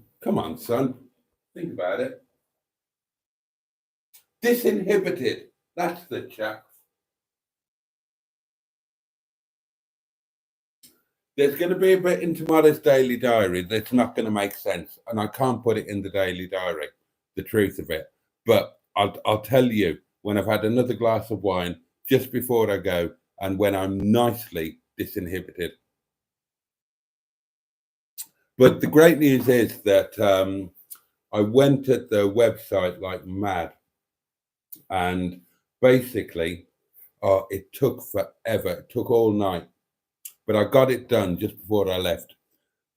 son. Think about it. Disinhibited. That's the chap. There's going to be a bit in tomorrow's Daily Diary that's not going to make sense, and I can't put it in the Daily Diary, the truth of it. But I'll tell you when I've had another glass of wine just before I go, and when I'm nicely disinhibited. But the great news is that I went at the website like mad, and basically, it took forever. It took all night. But I got it done just before I left.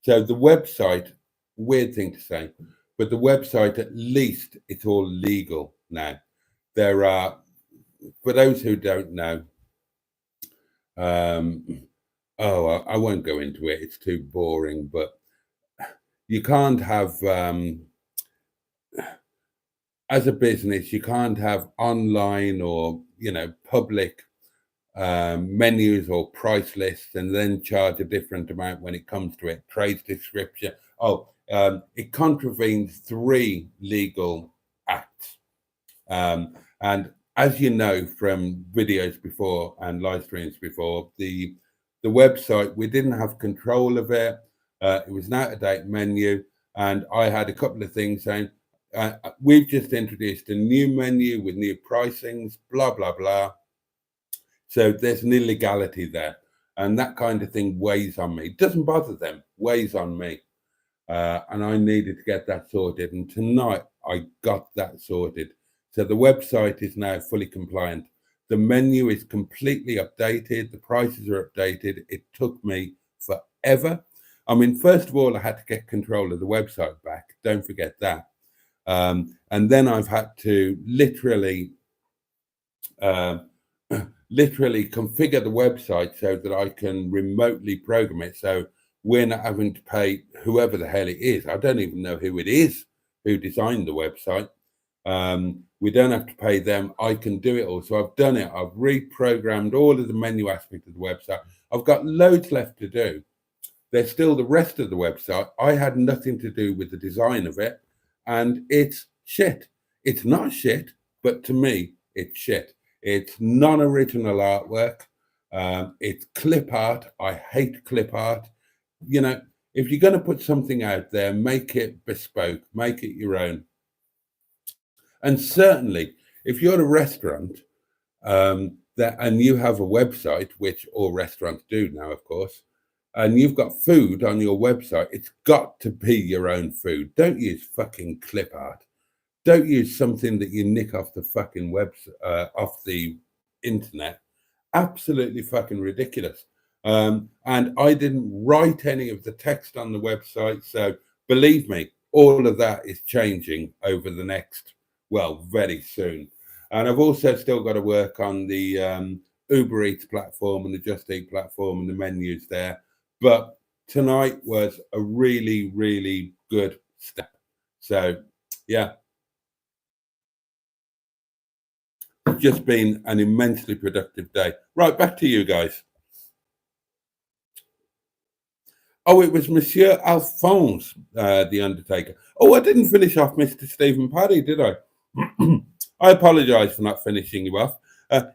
So the website, weird thing to say, but the website, at least it's all legal now. There are, for those who don't know, I won't go into it. It's too boring, but you can't have, as a business, you can't have online or, public menus or price lists and then charge a different amount when it comes to it. Trade description. It contravenes 3 legal acts. And as you know from videos before and live streams before, the website, we didn't have control of it. It was an out-of-date menu, and I had a couple of things saying, we've just introduced a new menu with new pricings, blah, blah, blah. So there's an illegality there, and that kind of thing weighs on me. It doesn't bother them, weighs on me. And I needed to get that sorted. And tonight I got that sorted. So the website is now fully compliant. The menu is completely updated. The prices are updated. It took me forever. I mean, first of all, I had to get control of the website back. Don't forget that. And then I've had to literally literally configure the website so that I can remotely program it. So we're not having to pay whoever the hell it is. I don't even know who it is who designed the website. We don't have to pay them. I can do it all. So I've done it. I've reprogrammed all of the menu aspect of the website. I've got loads left to do. There's still the rest of the website. I had nothing to do with the design of it, and it's shit. It's not shit, but to me, it's shit. It's non-original artwork. It's clip art. I hate clip art. You know, if you're going to put something out there, make it bespoke, make it your own. And certainly, if you're a restaurant and you have a website, which all restaurants do now, of course, and you've got food on your website, it's got to be your own food. Don't use fucking clip art. Don't use something that you nick off the fucking off the internet. Absolutely fucking ridiculous. And I didn't write any of the text on the website, so believe me, all of that is changing over the next, well, very soon. And I've also still got to work on the Uber Eats platform and the Just Eat platform and the menus there. But tonight was a really, really good step. So, yeah, it's just been an immensely productive day. Right, back to you guys. Oh, it was Monsieur Alphonse, the Undertaker. Oh, I didn't finish off Mr. Stephen Paddy, did I? I apologise for not finishing you off.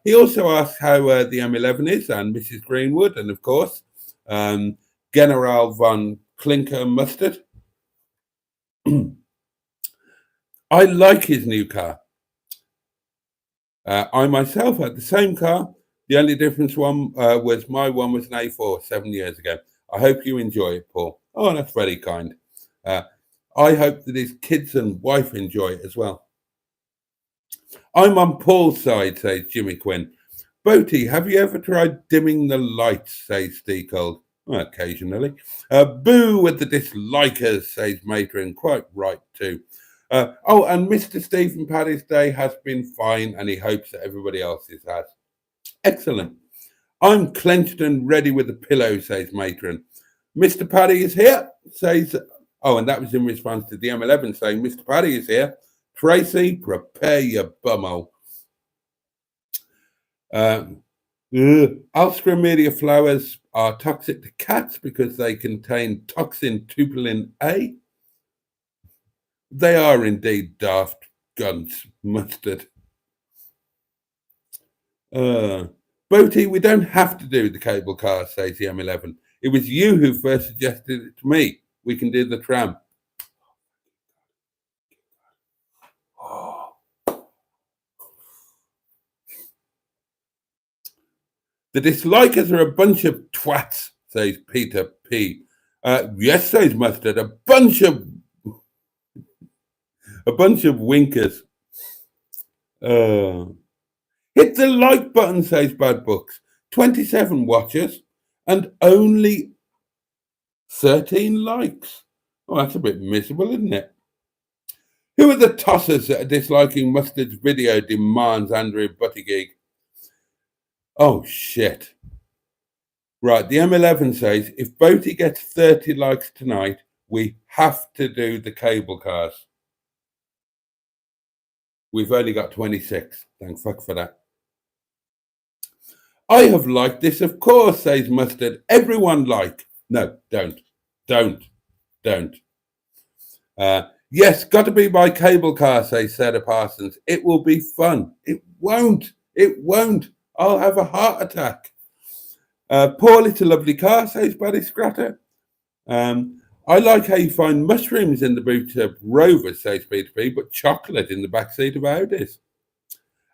He also asked how the M11 is and Mrs. Greenwood, and of course, General von Klinker Mustard. I like his new car. I myself had the same car. The only difference was my one was an A4 7 years ago. I hope you enjoy it, Paul. Oh, that's very kind. I hope that his kids and wife enjoy it as well. I'm on Paul's side, says Jimmy Quinn. Boaty, have you ever tried dimming the lights, says Steacold. Well, occasionally. Boo with the dislikers, says Matron. Quite right, too. Oh, and Mr. Stephen Paddy's day has been fine, and he hopes that everybody else's has. Excellent. I'm clenched and ready with a pillow, says Matron. Mr. Paddy is here, says... Oh, and that was in response to the M11 saying, Mr. Paddy is here. Tracy, prepare your bumhole. Alstroemeria flowers are toxic to cats because they contain toxin tupulin A. They are indeed daft guns, mustard. Boaty, we don't have to do the cable car, says the M11. It was you who first suggested it to me. We can do the tram. The dislikers are a bunch of twats, says Peter P. Yes, says Mustard, a bunch of winkers. Hit the like button, says Bad Books. 27 watchers and only 13 likes. Oh, that's a bit miserable, isn't it? Who are the tossers that are disliking Mustard's video, demands Andrew Buttigieg. Oh, shit. Right, the M11 says, if Boaty gets 30 likes tonight, we have to do the cable cars. We've only got 26. Thank fuck for that. I have liked this, of course, says Mustard. Everyone like. No, don't. Yes, got to be my cable car, says Sarah Parsons. It will be fun. It won't. I'll have a heart attack. Paul, it's a lovely car, says Buddy Scratter. I like how you find mushrooms in the boot of Rovers, says Peter P, but chocolate in the back seat of Audis.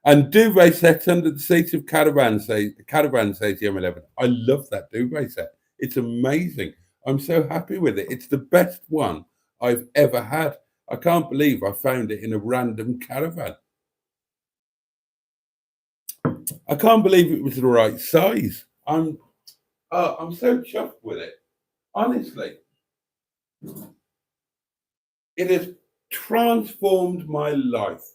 And duvet sets under the seats of Caravan, says the M11. I love that duvet set. It's amazing. I'm so happy with it. It's the best one I've ever had. I can't believe I found it in a random caravan. I can't believe it was the right size. I'm so chuffed with it. Honestly, it has transformed my life.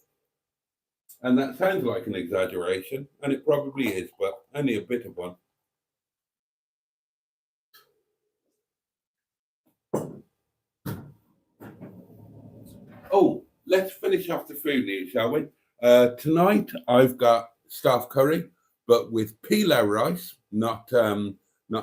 And that sounds like an exaggeration, and it probably is, but only a bit of one. Oh, let's finish off the food news, shall we? Tonight I've got staff curry, but with pilau rice, not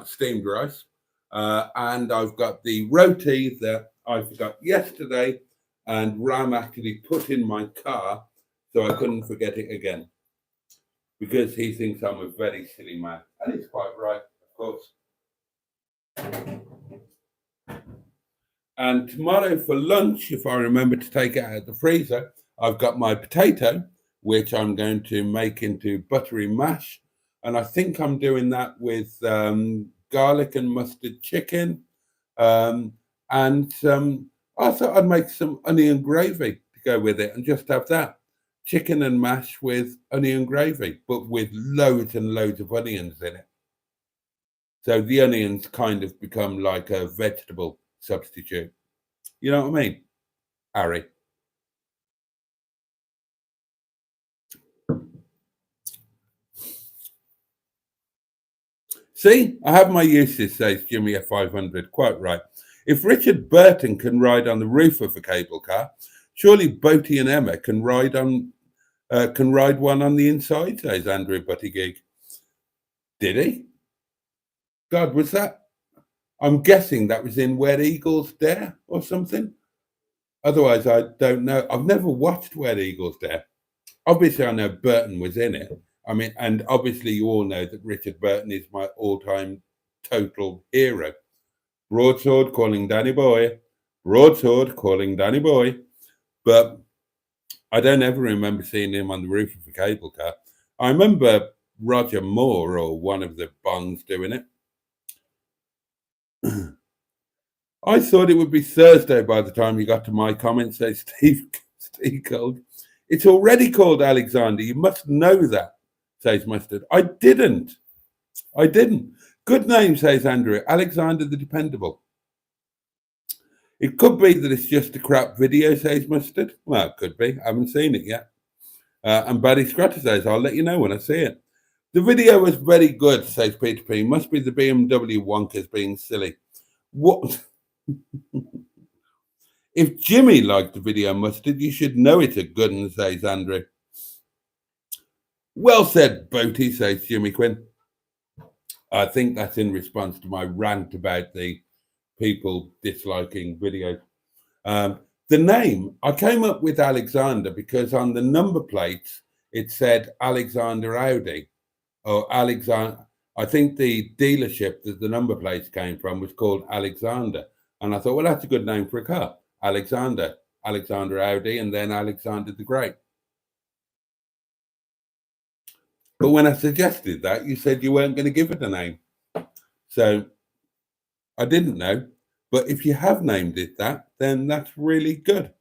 steamed rice. And I've got the roti that I forgot yesterday, and Ram actually put in my car, so I couldn't forget it again. Because he thinks I'm a very silly man. And he's quite right, of course. And tomorrow for lunch, if I remember to take it out of the freezer, I've got my potato, which I'm going to make into buttery mash. And I think I'm doing that with garlic and mustard chicken. And I thought I'd make some onion gravy to go with it and just have that. Chicken and mash with onion gravy, but with loads and loads of onions in it. So the onions kind of become like a vegetable substitute. You know what I mean, Harry? See, I have my uses, says Jimmy F500. Quite right. If Richard Burton can ride on the roof of a cable car, surely Boaty and Emma can ride one on the inside, says Andrew Buttygig. Did he? God, was that? I'm guessing that was in Where Eagles Dare or something. Otherwise, I don't know. I've never watched Where Eagles Dare. Obviously, I know Burton was in it. I mean, and obviously, you all know that Richard Burton is my all-time total hero. Broadsword calling Danny Boy. Broadsword calling Danny Boy. But I don't ever remember seeing him on the roof of a cable car. I remember Roger Moore or one of the Bonds doing it. I thought it would be Thursday by the time you got to my comment, says Steve Gold. It's already called Alexander. You must know that, says Mustard. I didn't. Good name, says Andrew. Alexander the Dependable. It could be that it's just a crap video, says Mustard. Well, it could be. I haven't seen it yet. And Barry Scrotter says, I'll let you know when I see it. The video was very good, says Peter P. Must be the BMW wonkers being silly. What? If Jimmy liked the video, Mustard, you should know it's a good one, says Andrew. Well said, Boaty, says Jimmy Quinn. I think that's in response to my rant about the people disliking videos. The name, I came up with Alexander because on the number plates, it said Alexander Audi or Alexander. I think the dealership that the number plates came from was called Alexander. And I thought, well, that's a good name for a car. Alexander Audi, and then Alexander the Great. But when I suggested that, you said you weren't going to give it a name. So I didn't know. But if you have named it that, then that's really good.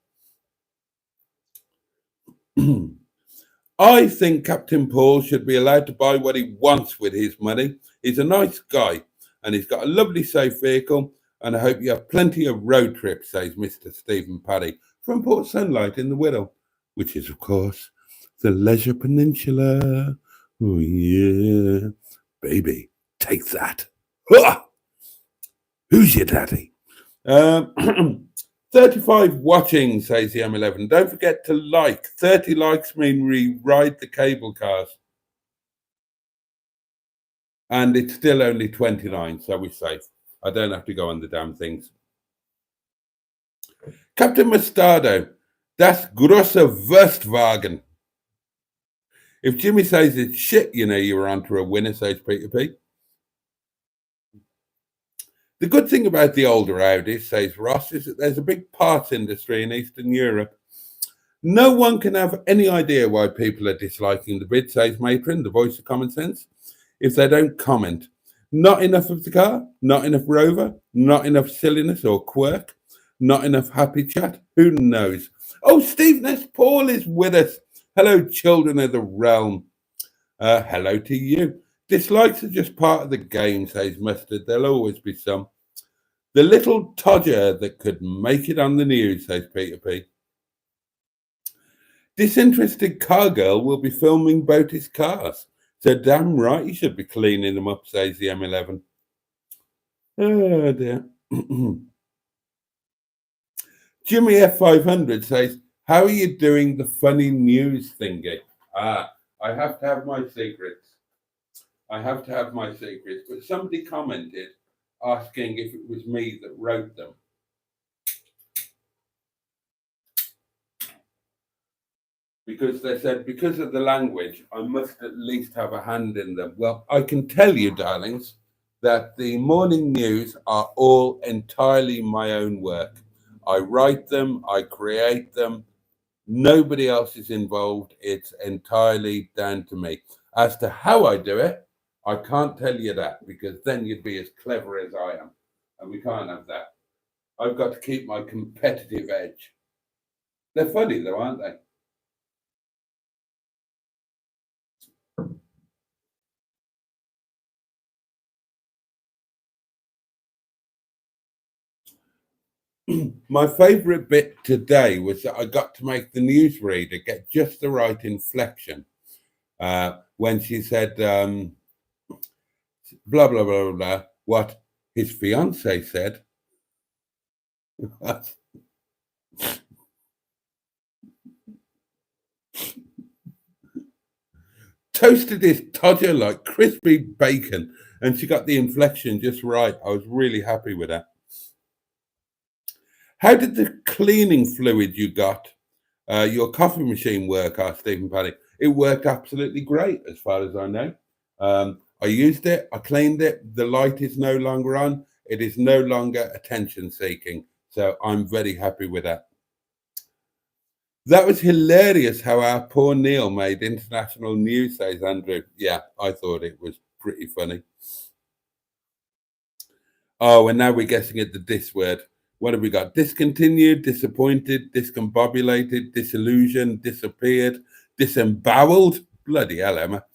I think Captain Paul should be allowed to buy what he wants with his money. He's a nice guy and he's got a lovely safe vehicle. And I hope you have plenty of road trips, says Mr. Stephen Paddy from Port Sunlight in the Wirral, which is, of course, the Leisure Peninsula. Oh, yeah. Baby, take that. Ha! Who's your daddy? 35 watching, says the M11. Don't forget to like. 30 likes mean we ride the cable cars. And it's still only 29, so we're safe. I don't have to go on the damn things. Captain Mostardo, das große Wurstwagen. If Jimmy says it's shit, you know you're onto a winner, says Peter P. The good thing about the older Audis, says Ross, is that there's a big parts industry in Eastern Europe. No one can have any idea why people are disliking the bid, says Matron, the voice of common sense, if they don't comment. Not enough of the car, not enough Rover, not enough silliness or quirk, not enough happy chat. Who knows? Oh, Steve Ness Paul is with us. Hello, children of the realm. Hello to you. Dislikes are just part of the game, says Mustard. There'll always be some. The little todger that could make it on the news, says Peter P. Disinterested car girl will be filming Boaty's cars. So damn right you should be cleaning them up, says the M11. Oh dear. Jimmy F500 says, how are you doing the funny news thingy? I have to have my secrets. I have to have my secrets. But somebody commented asking if it was me that wrote them. Because they said, because of the language, I must at least have a hand in them. Well, I can tell you, darlings, that the morning news are all entirely my own work. I write them, I create them. Nobody else is involved. It's entirely down to me. As to how I do it, I can't tell you that because then you'd be as clever as I am. And we can't have that. I've got to keep my competitive edge. They're funny though, aren't they? My favourite bit today was that I got to make the newsreader get just the right inflection when she said, blah, blah, blah, blah, what his fiance said. Toasted his todger like crispy bacon, and she got the inflection just right. I was really happy with that. How did the cleaning fluid you got, your coffee machine work? Asked Stephen Paddy. It worked absolutely great, as far as I know. I used it, I cleaned it. The light is no longer on. It is no longer attention seeking. So I'm very happy with that. That was hilarious how our poor Neil made international news, says Andrew. Yeah, I thought it was pretty funny. Oh, and now we're guessing at the dis word. What have we got? Discontinued, disappointed, discombobulated, disillusioned, disappeared, disemboweled. Bloody hell, Emma.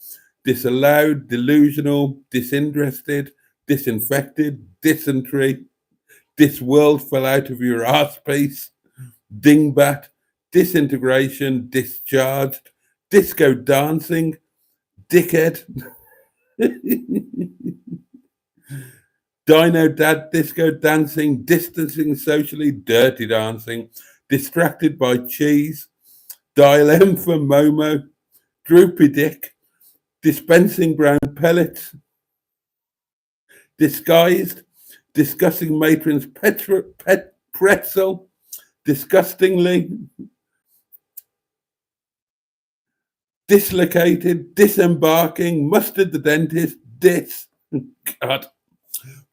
Disallowed, delusional, disinterested, disinfected, dysentery. This world fell out of your arse piece. Dingbat, disintegration, discharged, disco dancing, dickhead. Dino dad disco dancing, distancing socially, dirty dancing, distracted by cheese, dial M for Momo, droopy dick, dispensing brown pellets, disguised, discussing matron's pet pretzel, disgustingly, dislocated, disembarking, mustard the dentist, God.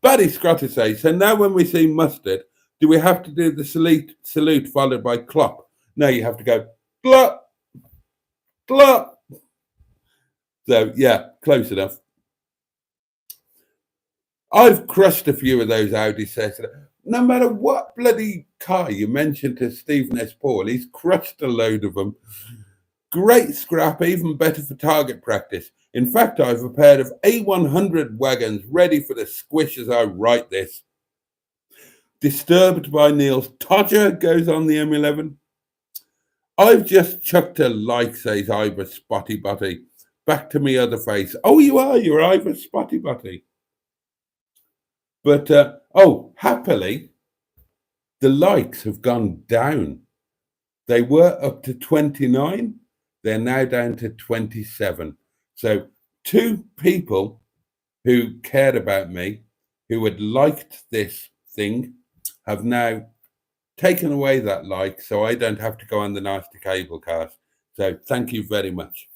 Buddy Scrotter says, so now when we see mustard, do we have to do the salute followed by clop? No, you have to go glop, glop. So yeah, close enough. I've crushed a few of those Audi sets. No matter what bloody car you mention to Stephen S. Paul, he's crushed a load of them. Great scrap, even better for target practice. In fact, I have a pair of A100 wagons ready for the squish as I write this. Disturbed by Neil's todger, goes on the M11. I've just chucked a like, says Ivor Spotty Butty. Back to me other face. Oh, you're Ivor Spotty Butty. But, happily, the likes have gone down. They were up to 29. They're now down to 27. So 2 people who cared about me, who had liked this thing, have now taken away that like, so I don't have to go on the nasty cable cast. So thank you very much.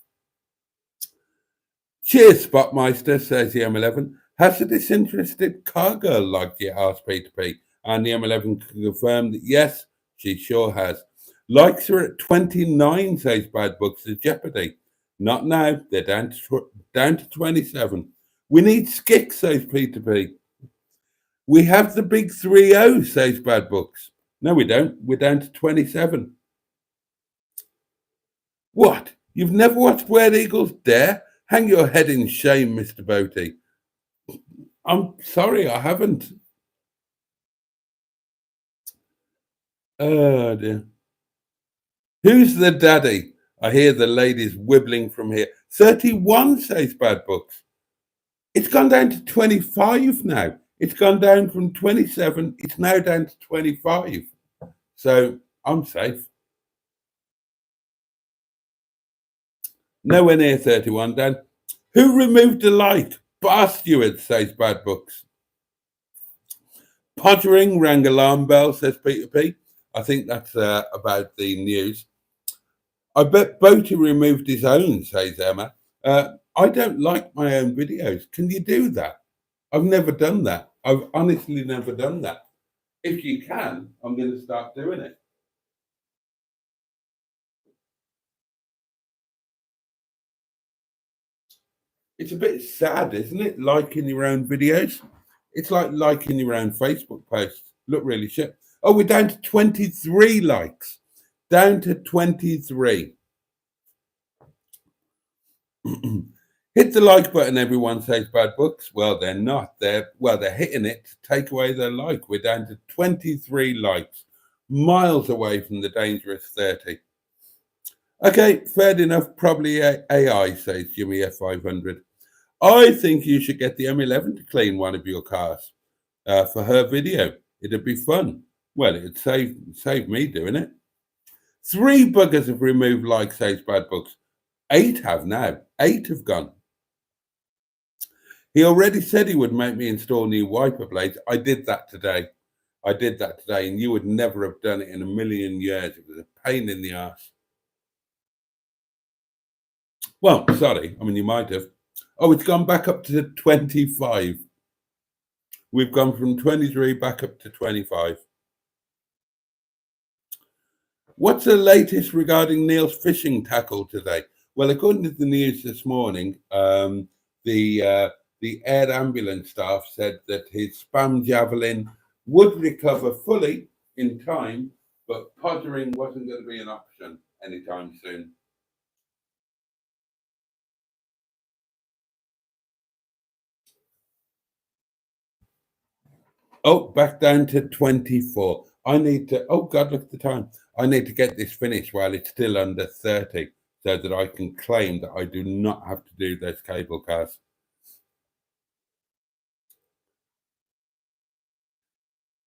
Cheers, Spotmeister, says the M11. Has the disinterested car girl liked you? Asked Peter P. And the M11 can confirm that yes, she sure has. Likes are at 29, says Bad Books of Jeopardy. Not now, they're down to 27. We need skicks, says Peter P. We have the big 3-0, says Bad Books. No, we don't. We're down to 27. What? You've never watched Where Eagles Dare? Hang your head in shame, Mr. Boaty. I'm sorry, I haven't. Oh, dear. Who's the daddy? I hear the ladies wibbling from here. 31, says Bad Books. It's gone down to 25 now. It's gone down from 27. It's now down to 25. So I'm safe. Nowhere near 31, Dan. Who removed the light? Bar steward, says Bad Books. Pottering rang alarm bell, says Peter P. I think that's about the news. I bet Boaty removed his own, says Emma. I don't like my own videos. Can you do that? I've never done that. I've honestly never done that. If you can, I'm going to start doing it. It's a bit sad, isn't it? Liking your own videos. It's like liking your own Facebook posts. Look really shit. Oh, we're down to 23 likes. Down to 23. Hit the like button, everyone, says Bad Books. Well, they're not. They're hitting it to take away their like. We're down to 23 likes, miles away from the dangerous 30. Okay, fair enough. Probably AI, says Jimmy F500. I think you should get the M11 to clean one of your cars for her video. It'd be fun. Well, it'd save me doing it. 3 buggers have removed likes, says Bad Books. 8 have now. 8 have gone. He already said he would make me install new wiper blades. I did that today. And you would never have done it in a million years. It was a pain in the ass. Well, sorry. I mean, you might have. Oh, it's gone back up to 25. We've gone from 23 back up to 25. What's the latest regarding Neil's fishing tackle today? Well, according to the news this morning, the air ambulance staff said that his spam javelin would recover fully in time, but pottering wasn't going to be an option anytime soon. Oh, back down to 24. I need to, oh God, look at the time. I need to get this finished while it's still under 30 so that I can claim that I do not have to do those cable cars.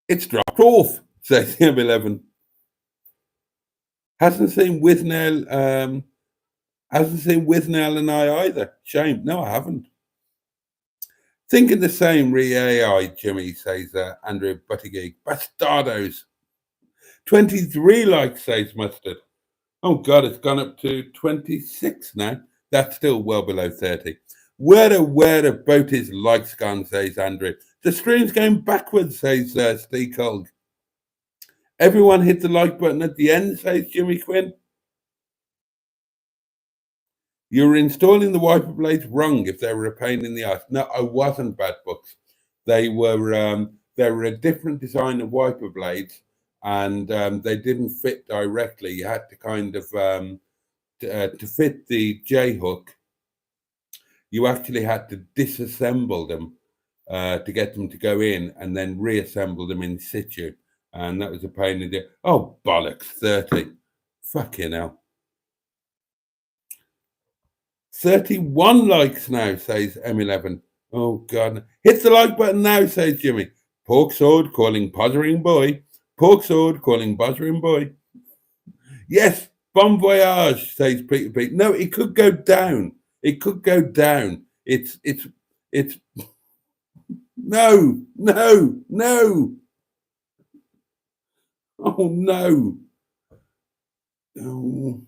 It's dropped off, says M11. Hasn't seen Withnail and I either. Shame. No, I haven't. Thinking the same AI, Jimmy, says Andrew Buttigieg. Bastardos. 23 likes, says Mustard. Oh, God, it's gone up to 26 now. That's still well below 30. Where have Boaty's likes gone, says Andrew. The stream's going backwards, says Steve Colg. Everyone hit the like button at the end, says Jimmy Quinn. You were installing the wiper blades wrong if they were a pain in the ass. No, I wasn't, Bad Books. They were a different design of wiper blades, and they didn't fit directly. You had to kind of to fit the J hook. You actually had to disassemble them to get them to go in, and then reassemble them in situ. And that was a pain in the. Oh bollocks! 30. Fucking hell. 31 likes now, says M11. Oh, God. Hit the like button now, says Jimmy. Pork sword calling pottering boy. Pork sword calling pottering boy. Yes, bon voyage, says Peter Pete. No, it could go down. It could go down. It's no. Oh, no. Oh.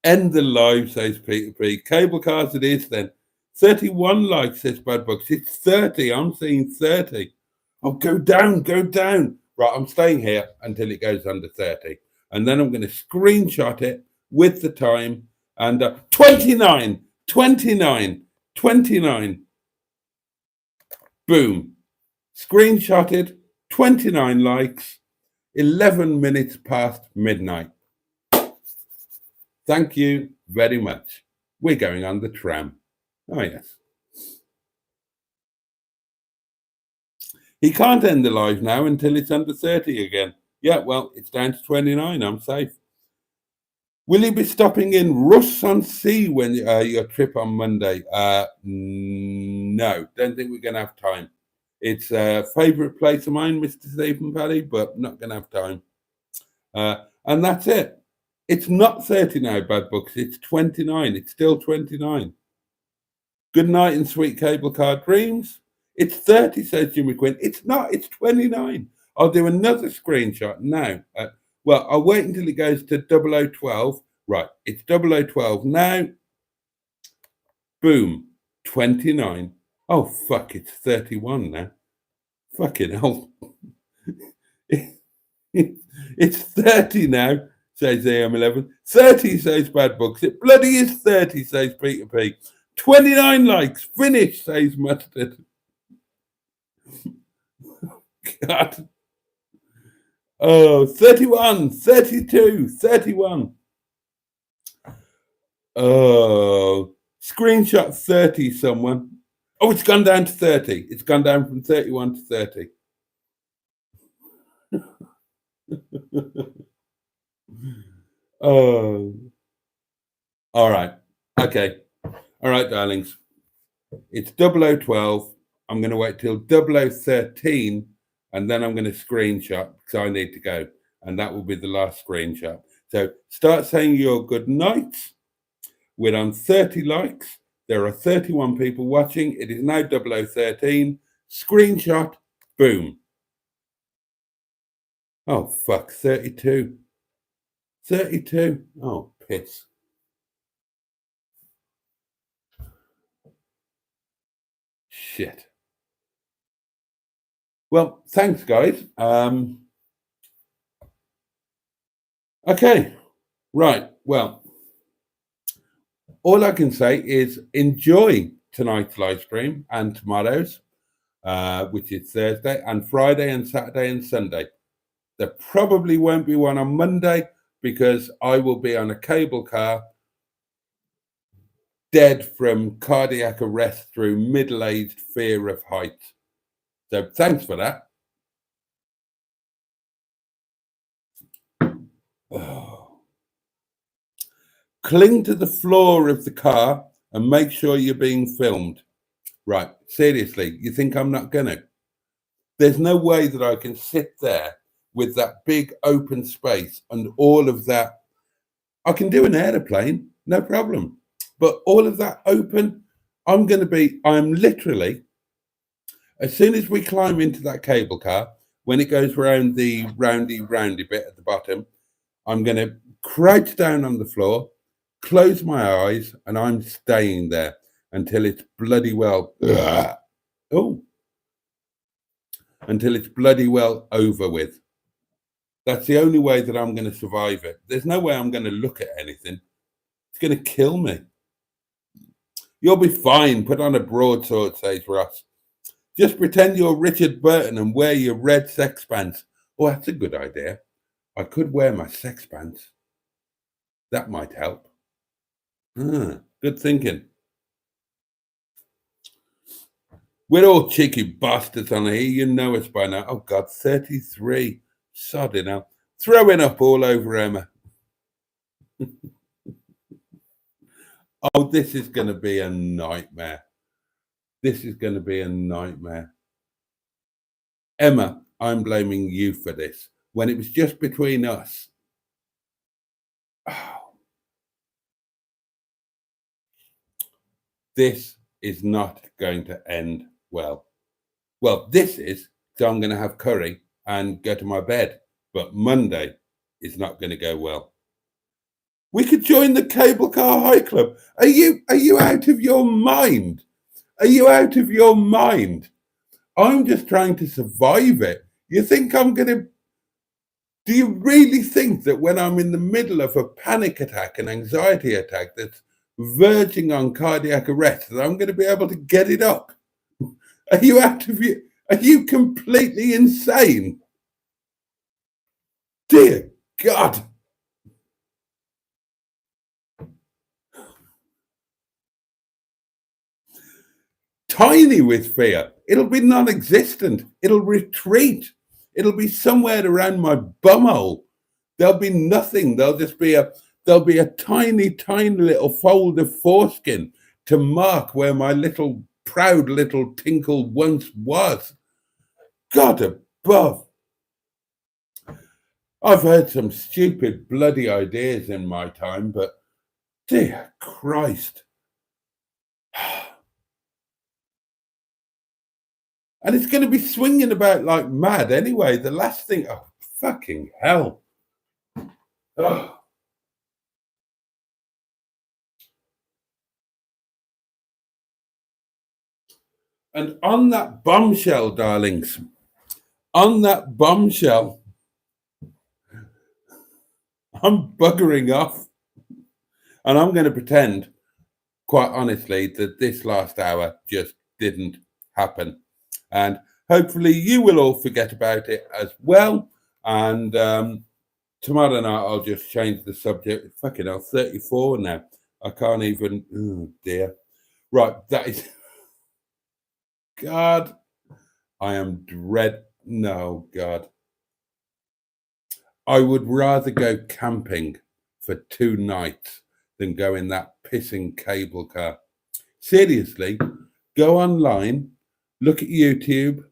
End the live, says Peter P. Cable cars it is then. 31 likes, says Bad Books. It's 30. I'm seeing 30. Oh, go down. Right, I'm staying here until it goes under 30. And then I'm going to screenshot it with the time. And 29. Boom. Screenshotted. 29 likes. 11 minutes past midnight. Thank you very much. We're going on the tram. Oh, yes. He can't end the live now until it's under 30 again. Yeah, well, it's down to 29. I'm safe. Will you be stopping in Ross-on-Sea when your trip on Monday? No, don't think we're going to have time. It's a favourite place of mine, Mr. Stephen Paddy, but not going to have time. And that's it. It's not 30 now, Bad Books. It's 29. It's still 29. Good night and sweet cable car dreams. It's 30, says Jimmy Quinn. It's not. It's 29. I'll do another screenshot now. Well, I'll wait until it goes to 0012. Right, it's 0012 now. Boom, 29. Oh, fuck, it's 31 now. Fucking hell. It's 30 now, says AM11. 30, says Bad Books. It bloody is 30, says Peter P. 29 likes. Finish, says Mustard. God. Oh, 31, 32, 31. Oh, screenshot 30, someone. Oh, it's gone down to 30. It's gone down from 31 to 30. Oh. All right. Okay. All right, darlings. It's 0012. I'm going to wait till 0013, and then I'm going to screenshot because I need to go. And that will be the last screenshot. So start saying your good nights. We're on 30 likes. There are 31 people watching. It is now 0013. Screenshot. Boom. Oh, fuck. 32. 32. Oh, piss. Shit. Well, thanks, guys. Okay. Right. Well, all I can say is enjoy tonight's live stream and tomorrow's, which is Thursday, and Friday and Saturday and Sunday. There probably won't be one on Monday because I will be on a cable car dead from cardiac arrest through middle-aged fear of heights. So thanks for that. Oh. Cling to the floor of the car and make sure you're being filmed. Right, seriously, you think I'm not gonna? There's no way that I can sit there with that big open space and all of that. I can do an airplane, no problem. But all of that open, I'm literally, as soon as we climb into that cable car, when it goes round the roundy bit at the bottom, I'm going to crouch down on the floor, close my eyes, and I'm staying there until it's bloody well, until it's bloody well over with. That's the only way that I'm going to survive it. There's no way I'm going to look at anything. It's going to kill me. You'll be fine. Put on a broadsword, says Ross. Just pretend you're Richard Burton and wear your red sex pants. Oh, that's a good idea. I could wear my sex pants. That might help. Good thinking. We're all cheeky bastards on here. You know us by now. Oh, God, 33. Sodding up. Throwing up all over Emma. Oh, this is going to be a nightmare. This is going to be a nightmare. Emma, I'm blaming you for this. When it was just between us. Oh. This is not going to end well. Well, this is, so I'm going to have curry and go to my bed. But Monday is not going to go well. We could join the Cable Car High Club. Are you out of your mind? Are you out of your mind? I'm just trying to survive it. You think I'm going to... Do you really think that when I'm in the middle of a panic attack, an anxiety attack that's verging on cardiac arrest, that I'm going to be able to get it up? Are you out of your... Are you completely insane? Dear God. Tiny with fear. It'll be non-existent. It'll retreat. It'll be somewhere around my bumhole. There'll be nothing. There'll be a tiny, tiny little fold of foreskin to mark where my little proud little tinkle once was. God above. I've heard some stupid bloody ideas in my time, but dear Christ. And it's going to be swinging about like mad anyway. The last thing, oh, fucking hell. Oh. And on that bombshell, darlings, on that bombshell, I'm buggering off. And I'm going to pretend, quite honestly, that this last hour just didn't happen. And hopefully you will all forget about it as well. And tomorrow night I'll just change the subject. Fucking hell, 34 now. I can't even, oh dear. Right, that is, God, I am no, God. I would rather go camping for 2 nights than go in that pissing cable car. Seriously, go online, look at YouTube,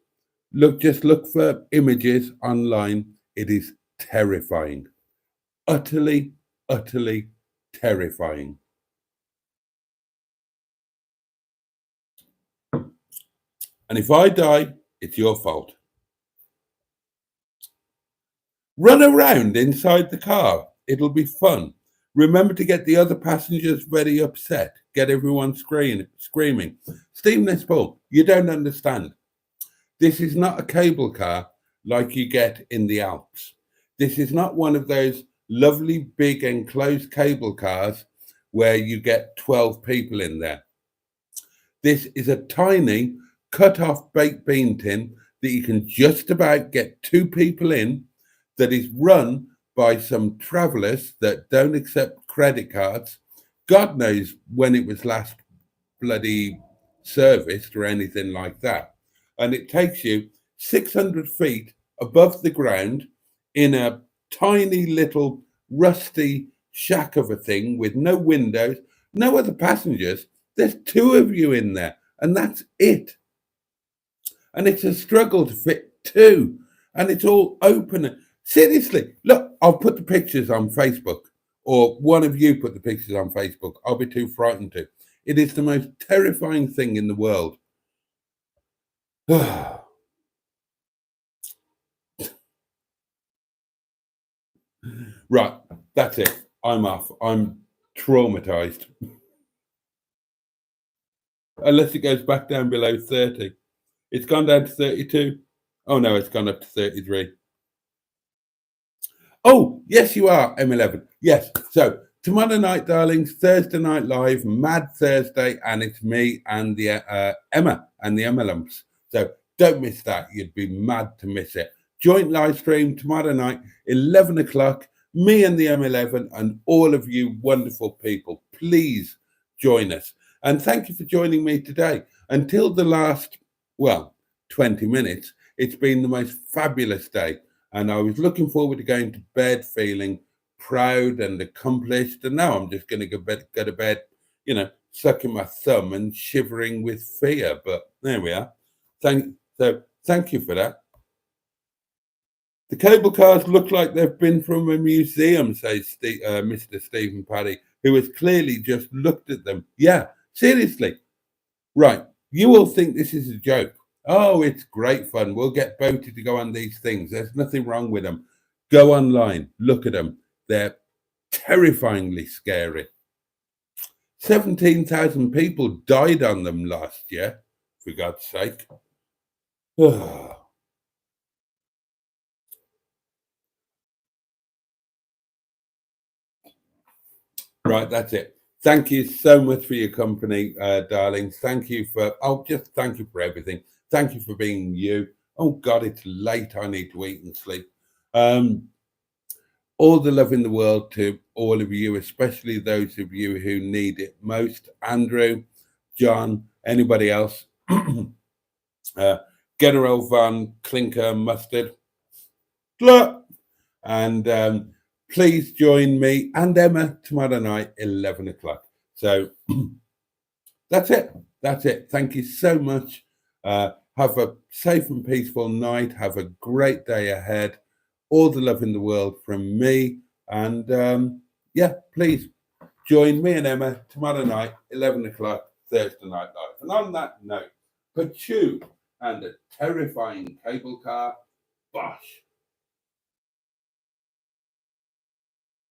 just look for images online. It is terrifying. Utterly, utterly terrifying. And if I die, it's your fault. Run around inside the car. It'll be fun. Remember to get the other passengers very upset. Get everyone screaming. Stephen S. Paul, you don't understand. This is not a cable car like you get in the Alps. This is not one of those lovely big enclosed cable cars where you get 12 people in there. This is a tiny cut-off baked bean tin that you can just about get 2 people in, that is run by some travellers that don't accept credit cards. God knows when it was last bloody serviced or anything like that. And it takes you 600 feet above the ground in a tiny little rusty shack of a thing with no windows, no other passengers. There's 2 of you in there, and that's it. And it's a struggle to fit 2, and it's all open. Seriously, look, I'll put the pictures on Facebook, or one of you put the pictures on Facebook. I'll be too frightened to. It is the most terrifying thing in the world. Right, that's it. I'm off. I'm traumatized. Unless it goes back down below 30. It's gone down to 32. Oh no, it's gone up to 33. Oh, yes, you are, M11. Yes. So tomorrow night, darlings, Thursday Night Live, Mad Thursday, and it's me and the Emma and the Emma Lumps. So don't miss that. You'd be mad to miss it. Joint live stream tomorrow night, 11 o'clock. Me and the M11 and all of you wonderful people. Please join us. And thank you for joining me today. Until the last, 20 minutes, it's been the most fabulous day. And I was looking forward to going to bed feeling proud and accomplished. And now I'm just going to go to bed, sucking my thumb and shivering with fear. But there we are. Thank you for that. The cable cars look like they've been from a museum, says Mr. Stephen Paddy, who has clearly just looked at them. Yeah, seriously. Right. You all think this is a joke. Oh, it's great fun. We'll get Boaty to go on these things. There's nothing wrong with them. Go online. Look at them. They're terrifyingly scary. 17,000 people died on them last year, for God's sake. Right, that's it. Thank you so much for your company, darlings. Thank you for everything. Thank you for being you. Oh God, it's late. I need to eat and sleep. All the love in the world to all of you, especially those of you who need it most. Andrew, John, anybody else. Get her old van, clinker, mustard. Gluck. And please join me and Emma tomorrow night, 11 o'clock. So that's it. That's it. Thank you so much. Have a safe and peaceful night. Have a great day ahead. All the love in the world from me. And yeah, please join me and Emma tomorrow night, 11 o'clock, Thursday Night Live. And on that note, Pachu and a terrifying cable car, bosh.